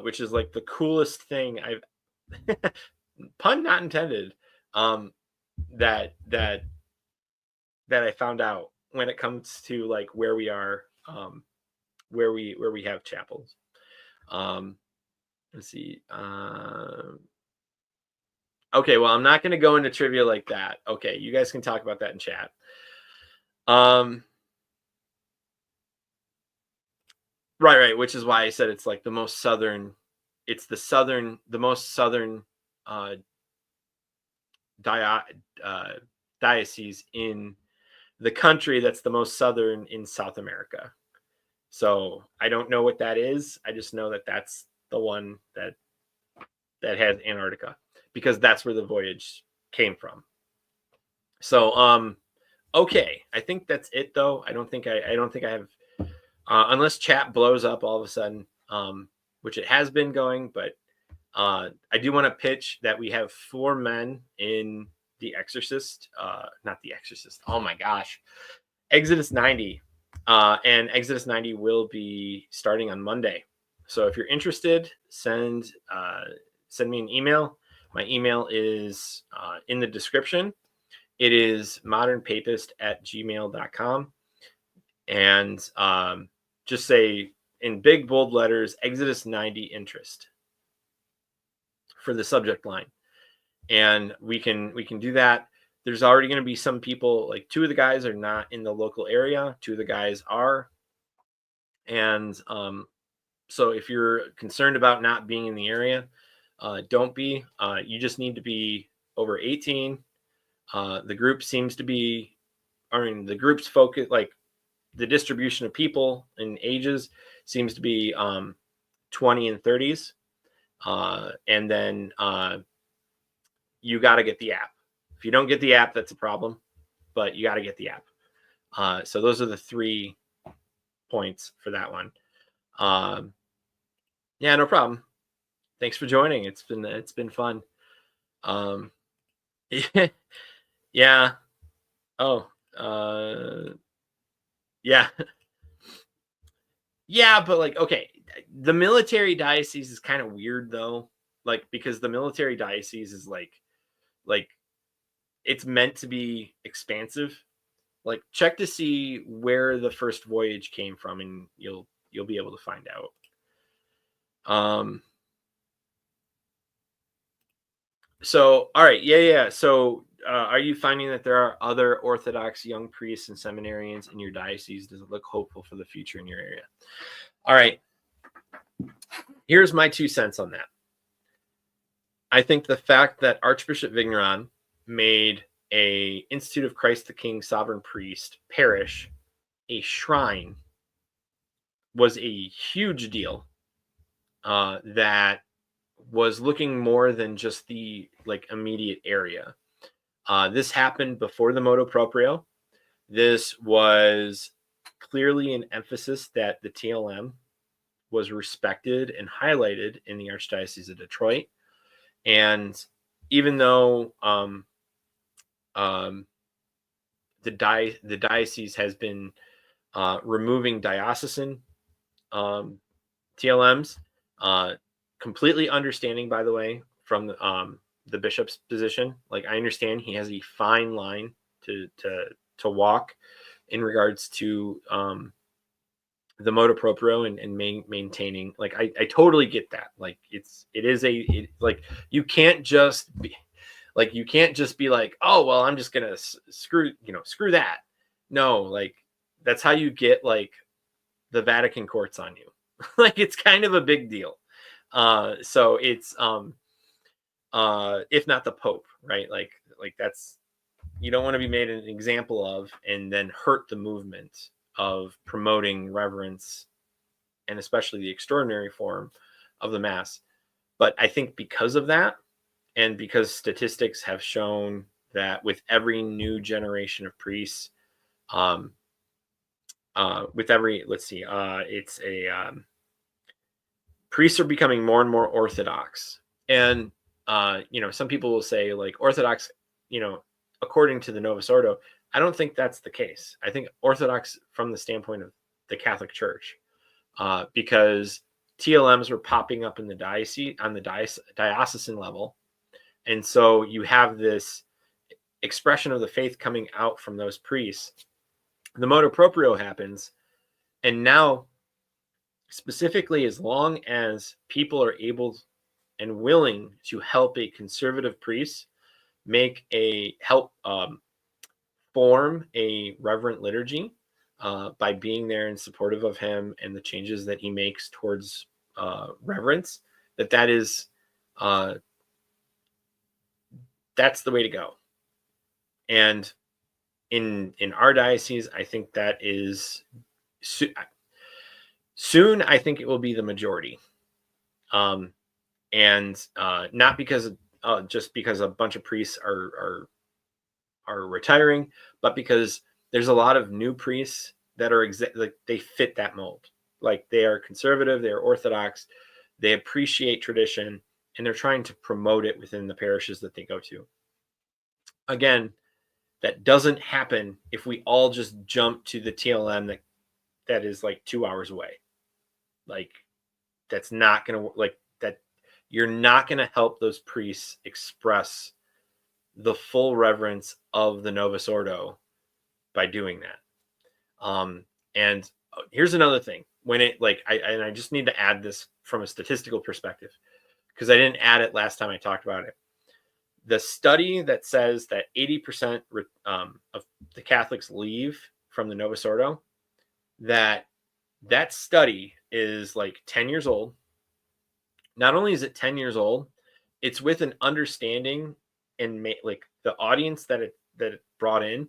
which is like the coolest thing I've pun not intended, that I found out when it comes to like where we are, where we have chapels. Let's see. Okay, well, I'm not going to go into trivia like that. Okay, you guys can talk about that in chat. Right, which is why I said it's like the most southern. It's the most southern diocese in the country that's the most southern in South America. So I don't know what that is. I just know that that's the one that has Antarctica, because that's where the voyage came from. So okay, I think that's it though. I don't think I have, unless chat blows up all of a sudden, which it has been going, but I do want to pitch that we have 4 men in The Exorcist, not The Exorcist. Oh my gosh, Exodus 90, and Exodus 90 will be starting on Monday. So if you're interested, send me an email. My email is in the description. It is modernpapist@gmail.com. And just say in big bold letters, Exodus 90 interest for the subject line. And we can do that. There's already going to be some people, like 2 of the guys are not in the local area. 2 of the guys are. And so if you're concerned about not being in the area, don't be. You just need to be over 18. The group seems to be, the group's focus, like the distribution of people and ages seems to be 20 and 30s. And then you got to get the app. If you don't get the app, that's a problem, but you got to get the app. So those are the 3 points for that one. Yeah, no problem. Thanks for joining. It's been fun. Yeah. Oh, yeah. Yeah, but like, okay, the military diocese is kind of weird though, like, because the military diocese is like it's meant to be expansive. Like, check to see where the first voyage came from, and you'll be able to find out. So, all right, yeah. So, are you finding that there are other Orthodox young priests and seminarians in your diocese? Does it look hopeful for the future in your area? All right, here's my 2 cents on that. I think the fact that Archbishop Vigneron made a Institute of Christ the King Sovereign Priest parish a shrine was a huge deal. That was looking more than just the like immediate area. This happened before the motu proprio. This was clearly an emphasis that the TLM was respected and highlighted in the Archdiocese of Detroit. And even though the diocese has been removing diocesan TLMs, completely understanding, by the way, from the bishop's position. Like, I understand he has a fine line to walk in regards to the motu proprio and maintaining. Like, I totally get that. Like, like, you can't just be like, oh well, I'm just gonna screw that. No, like, that's how you get like the Vatican courts on you. Like, it's kind of a big deal. So it's if not the Pope, right? Like that's, you don't want to be made an example of and then hurt the movement of promoting reverence, and especially the extraordinary form of the Mass. But I think because of that, and because statistics have shown that with every new generation of priests, with every, let's see, it's a priests are becoming more and more orthodox. And some people will say like orthodox, according to the Novus Ordo. I don't think that's the case. I think orthodox from the standpoint of the Catholic Church, because TLMs were popping up in the diocese on the diocesan level, and so you have this expression of the faith coming out from those priests. The motu proprio happens, and now, specifically, as long as people are able and willing to help a conservative priest form a reverent liturgy, by being there and supportive of him and the changes that he makes towards reverence, that is that's the way to go. And in our diocese, I think that is soon. I think it will be the majority, and not because just because a bunch of priests are retiring, but because there's a lot of new priests that are like they fit that mold. Like they are conservative, they are orthodox, they appreciate tradition, and they're trying to promote it within the parishes that they go to. Again, that doesn't happen if we all just jump to the TLM that is like 2 hours away. Like that's not going to like that. You're not going to help those priests express the full reverence of the Novus Ordo by doing that. And here's another thing. When it I just need to add this from a statistical perspective, because I didn't add it last time I talked about it. The study that says that 80% of the Catholics leave from the Novus Ordo, that study is like 10 years old. Not only is it 10 years old, it's with an understanding and like the audience that it brought in,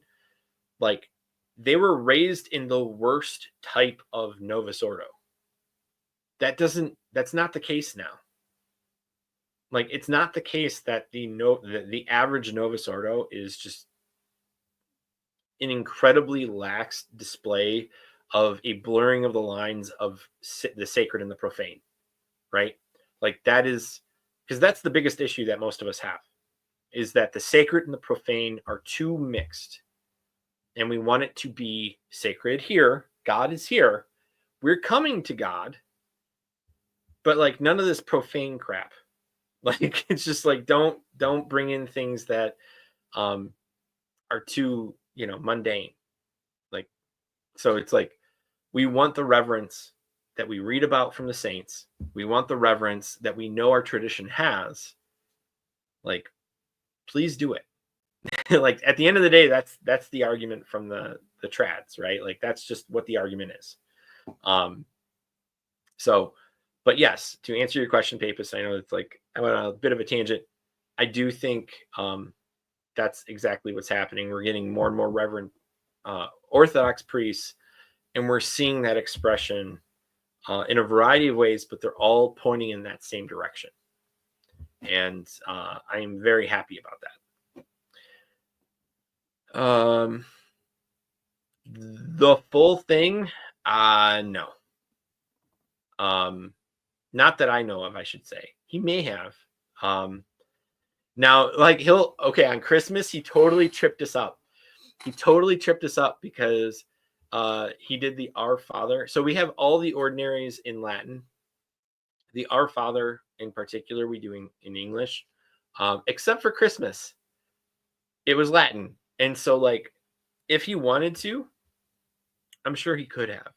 like they were raised in the worst type of Novus Ordo. That's not the case now. Like it's not the case that the average Novus Ordo is just an incredibly lax display of a blurring of the lines of the sacred and the profane, right? Like that is, because that's the biggest issue that most of us have, is that the sacred and the profane are too mixed. And we want it to be sacred here. God is here. We're coming to God. But like none of this profane crap. Like it's just like don't bring in things that are too, mundane. Like, so it's like we want the reverence that we read about from the saints. We want the reverence that we know our tradition has. Like, please do it. Like at the end of the day, that's the argument from the trads, right? Like that's just what the argument is. So, but yes, to answer your question, Papist, I know it's like I went on a bit of a tangent. I do think that's exactly what's happening. We're getting more and more reverend Orthodox priests, and we're seeing that expression in a variety of ways, but they're all pointing in that same direction. And I am very happy about that. The full thing, no. Not that I know of, I should say. He may have. Now, like on Christmas, he totally tripped us up. He totally tripped us up because he did the Our Father. So we have all the ordinaries in Latin. The Our Father in particular, we do in English, except for Christmas. It was Latin. And so like, if he wanted to, I'm sure he could have.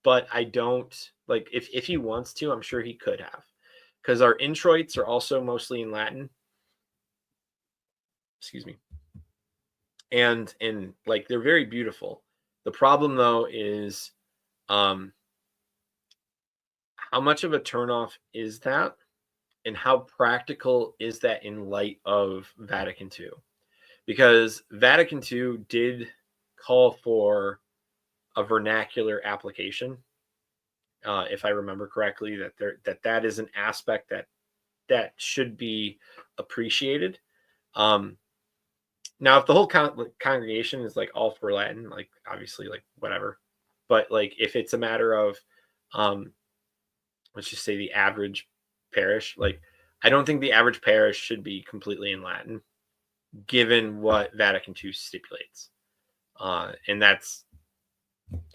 But I don't like if he wants to, I'm sure he could have, because our introits are also mostly in Latin. Excuse me. And like they're very beautiful. The problem though is how much of a turnoff is that, and how practical is that in light of Vatican II? Because Vatican II did call for a vernacular application, if I remember correctly, that is an aspect that should be appreciated. Now, if the whole congregation is like all for Latin, like obviously, like whatever. But like if it's a matter of, um, let's just say the average parish, like I don't think the average parish should be completely in Latin, given what Vatican II stipulates, and that's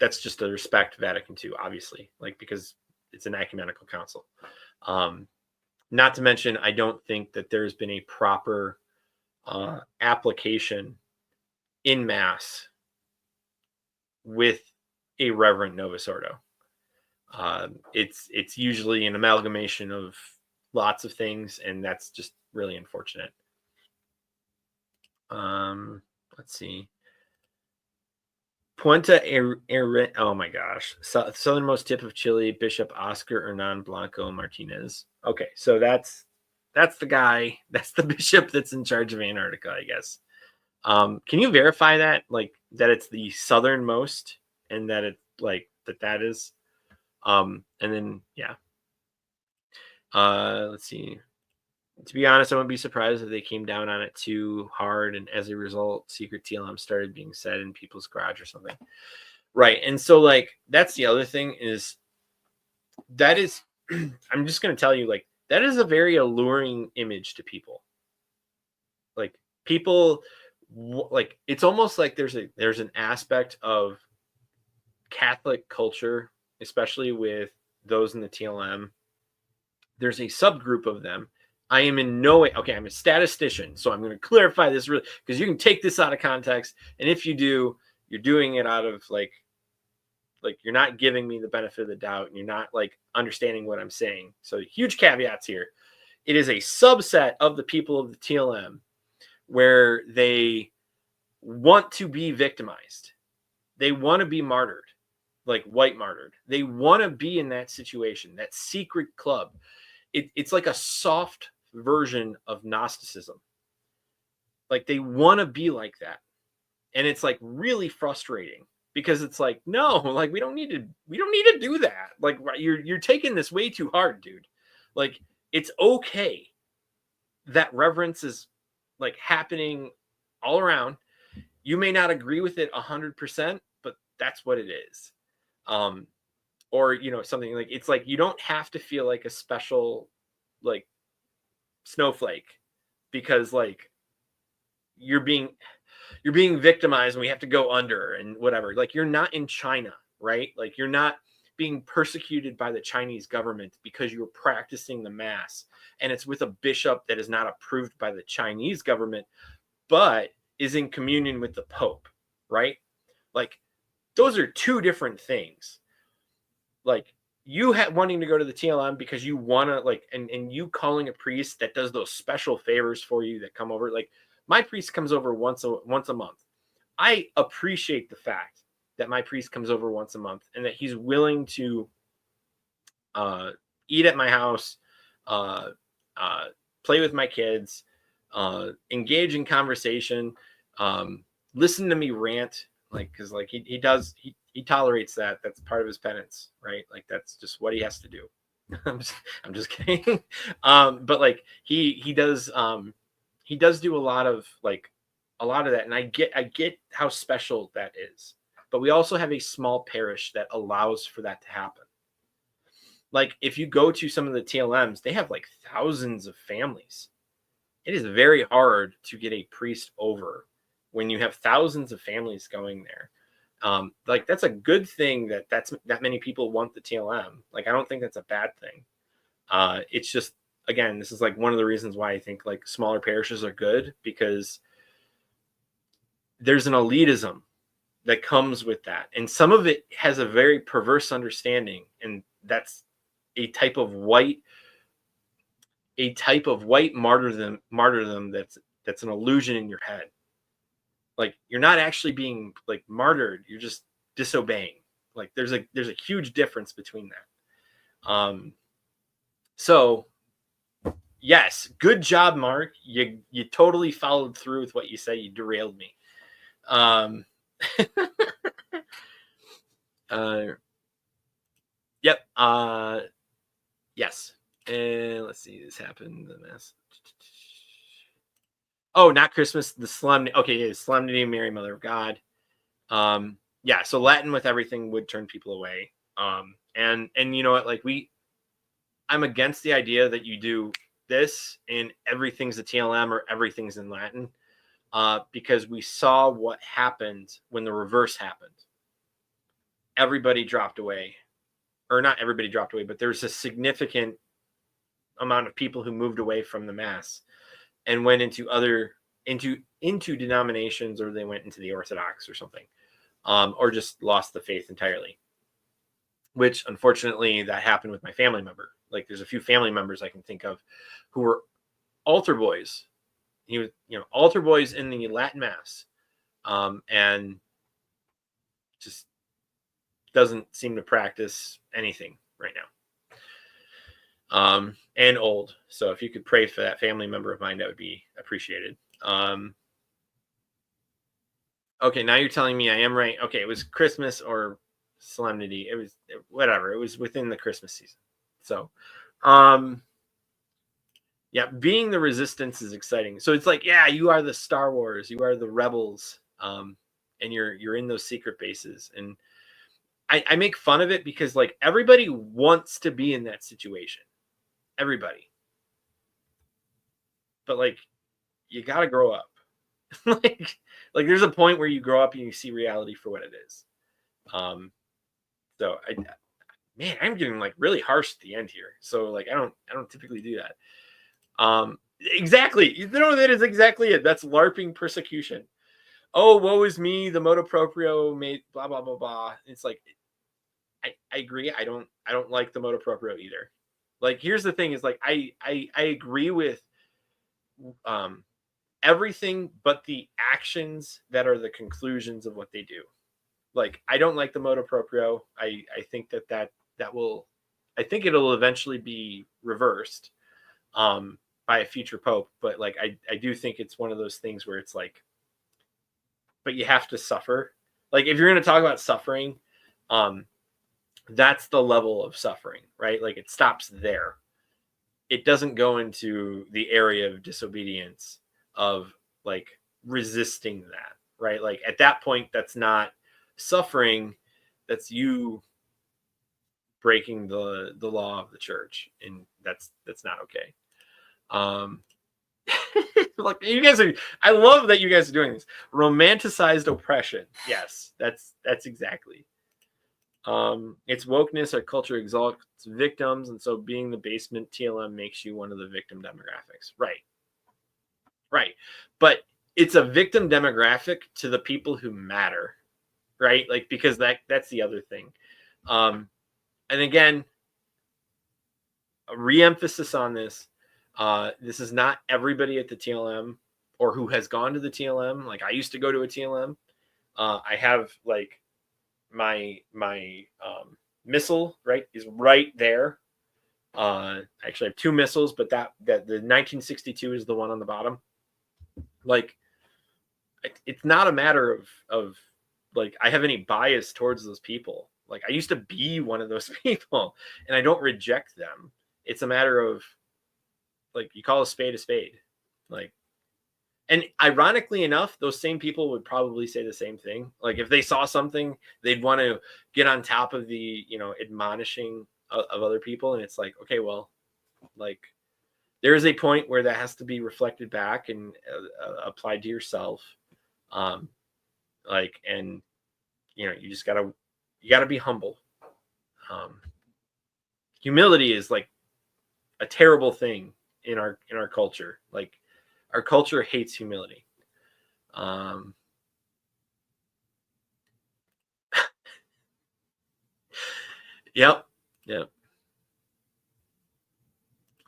just to respect Vatican II, obviously, like because it's an ecumenical council. Um, Not to mention, I don't think that there's been a proper application in Mass with a Reverent Novus Ordo. It's usually an amalgamation of lots of things, and that's just really unfortunate. Let's see. Oh my gosh, southernmost tip of Chile, Bishop Oscar Hernan Blanco Martinez. Okay, so that's the guy. That's the bishop that's in charge of Antarctica, I guess. Can you verify that, like that it's the southernmost, and that it like that is? And then yeah. Let's see. To be honest, I wouldn't be surprised if they came down on it too hard, and as a result, secret TLM started being said in people's garage or something. Right. And so like that's the other thing is that is I'm just gonna tell you, like, that is a very alluring image to people. Like people like it's almost like there's an aspect of Catholic culture, especially with those in the TLM. There's a subgroup of them. I am in no way okay. I'm a statistician, so I'm going to clarify this really because you can take this out of context, and if you do, you're doing it out of like you're not giving me the benefit of the doubt, and you're not like understanding what I'm saying. So huge caveats here. It is a subset of the people of the TLM where they want to be victimized. They want to be martyred, like white martyred. They want to be in that situation, that secret club. It's like a soft version of Gnosticism. Like they want to be like that. And it's like really frustrating because it's like, no, like we don't need to do that. Like you're taking this way too hard, dude. Like it's okay that reverence is like happening all around. You may not agree with it 100%, but that's what it is. Or something like it's like you don't have to feel like a special like snowflake because like you're being victimized and we have to go under and whatever. Like you're not in China, right? Like you're not being persecuted by the Chinese government because you're practicing the mass and it's with a bishop that is not approved by the Chinese government but is in communion with the Pope, right? Like those are two different things. Like you wanting to go to the TLM because you want to like and you calling a priest that does those special favors for you that come over. Like my priest comes over once a month. I appreciate the fact that my priest comes over once a month and that he's willing to eat at my house, uh, play with my kids, engage in conversation, listen to me rant, like because like he does he tolerates that. That's part of his penance, right? Like that's just what he has to do. I'm just kidding. But like he does do a lot of that, and I get how special that is. But we also have a small parish that allows for that to happen. Like if you go to some of the TLMs, they have like thousands of families. It is very hard to get a priest over when you have thousands of families going there. Like that's a good thing that many people want the TLM. Like I don't think that's a bad thing. It's just again, this is like one of the reasons why I think like smaller parishes are good because there's an elitism that comes with that, and some of it has a very perverse understanding, and that's a type of white martyrdom that's an illusion in your head. Like you're not actually being like martyred, you're just disobeying. Like there's a huge difference between that. So yes, good job, Mark. You totally followed through with what you said. You derailed me. Yep. Yes. And let's see, this happened. The mess. Oh, not Christmas, the Solemnity. Okay, yeah, Solemnity of Mary, Mother of God. Yeah, so Latin with everything would turn people away. And you know what, like I'm against the idea that you do this and everything's a TLM or everything's in Latin, because we saw what happened when the reverse happened. Everybody dropped away, or not everybody dropped away, but there's a significant amount of people who moved away from the mass and went into other into denominations, or they went into the Orthodox or something, or just lost the faith entirely. Which unfortunately that happened with my family member. Like there's a few family members I can think of who were altar boys. He was, altar boys in the Latin mass, and just doesn't seem to practice anything right now. And old. So if you could pray for that family member of mine, that would be appreciated. Okay, now you're telling me I am right. Okay, it was Christmas or Solemnity. It was whatever. It was within the Christmas season. So, yeah, being the Resistance is exciting. So it's like, yeah, you are the Star Wars, you are the rebels, and you're in those secret bases. And I make fun of it because like everybody wants to be in that situation. Everybody. But like you gotta grow up. like there's a point where you grow up and you see reality for what it is. So man, I'm getting like really harsh at the end here. So like I don't typically do that. Exactly. That is exactly it. That's LARPing persecution. Oh, woe is me, the motu proprio made blah blah blah blah. It's like I agree. I don't like the motu proprio either. Like here's the thing is like I agree with everything but the actions that are the conclusions of what they do. Like I don't like the motu proprio. I think that will, I think it'll eventually be reversed by a future pope. But like I do think it's one of those things where it's like, but you have to suffer. Like if you're going to talk about suffering, that's the level of suffering, right? Like it stops there. It doesn't go into the area of disobedience, of like resisting that, right? Like at that point, that's not suffering. That's you breaking the law of the church, and that's not okay. Like you guys are, I love that you guys are doing this. Romanticized oppression. Yes, that's exactly. It's wokeness. Our culture exalts victims, and so being the basement TLM makes you one of the victim demographics. Right. But it's a victim demographic to the people who matter, right? Like because that's the other thing. And again, a re-emphasis on this. This is not everybody at the TLM or who has gone to the TLM. Like I used to go to a TLM. I have like my missile, right, is right there. I actually have two missiles, but that the 1962 is the one on the bottom. Like it's not a matter of like I have any bias towards those people. Like I used to be one of those people, and I don't reject them. It's a matter of like you call a spade, like. And ironically enough, those same people would probably say the same thing. Like if they saw something, they'd want to get on top of the, admonishing of other people. And it's like, okay, well, like there is a point where that has to be reflected back and applied to yourself. Like, and you just you gotta be humble. Humility is like a terrible thing in our culture. Like our culture hates humility. Yep.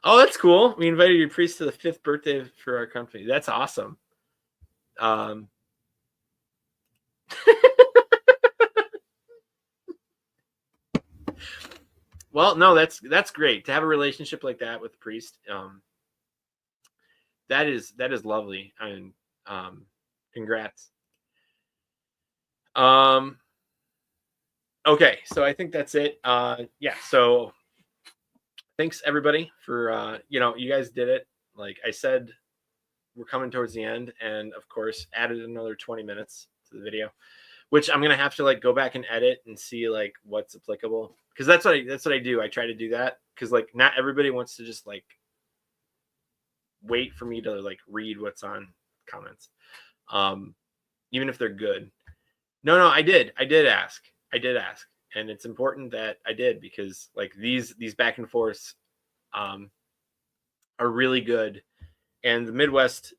Oh, that's cool. We invited your priest to the 5th birthday for our company. That's awesome. Well, no, that's great to have a relationship like that with the priest. That is lovely. I mean, congrats. Okay, so I think that's it. Yeah, so thanks everybody for you guys did it. Like I said, we're coming towards the end, and of course added another 20 minutes to the video, which I'm gonna have to like go back and edit and see like what's applicable, because that's what I do. I try to do that because like not everybody wants to just like wait for me to like read what's on comments, even if they're good. No, I did ask, and it's important that I did, because like these back and forths are really good, and the Midwest,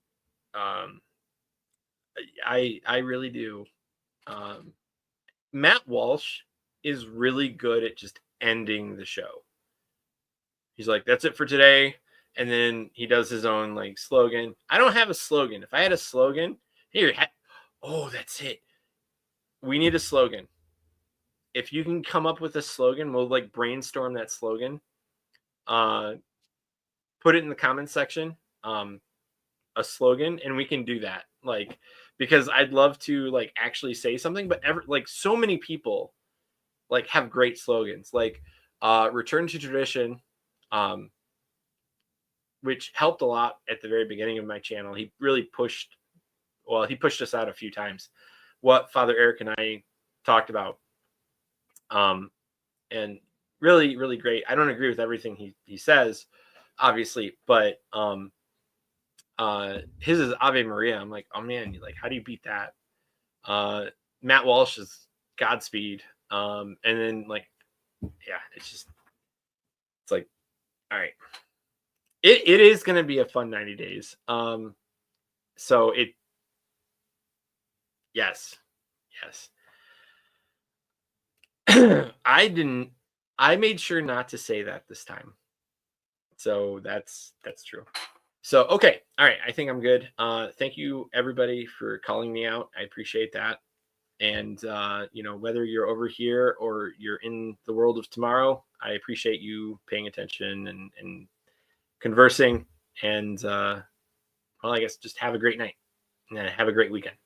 I really do. Matt Walsh is really good at just ending the show. He's like, that's it for today. And then he does his own like slogan. I don't have a slogan. If I had a slogan, here, oh, that's it. We need a slogan. If you can come up with a slogan, we'll like brainstorm that slogan. Put it in the comments section. A slogan, and we can do that. Like, because I'd love to like actually say something, but like so many people like have great slogans, like return to tradition, which helped a lot at the very beginning of my channel. He really pushed us out a few times, what Father Eric and I talked about, and really, really great. I don't agree with everything he says, obviously, but his is Ave Maria. I'm like, oh man, like how do you beat that? Matt Walsh is Godspeed, and then like, yeah, it's like, all right, it is going to be a fun 90 days. So yes. I made sure not to say that this time, so that's true. So okay, all right, I think I'm good. Thank you everybody for calling me out. I appreciate that. And you know, whether you're over here or you're in the world of tomorrow, I appreciate you paying attention and conversing. And well, I guess just have a great night and have a great weekend.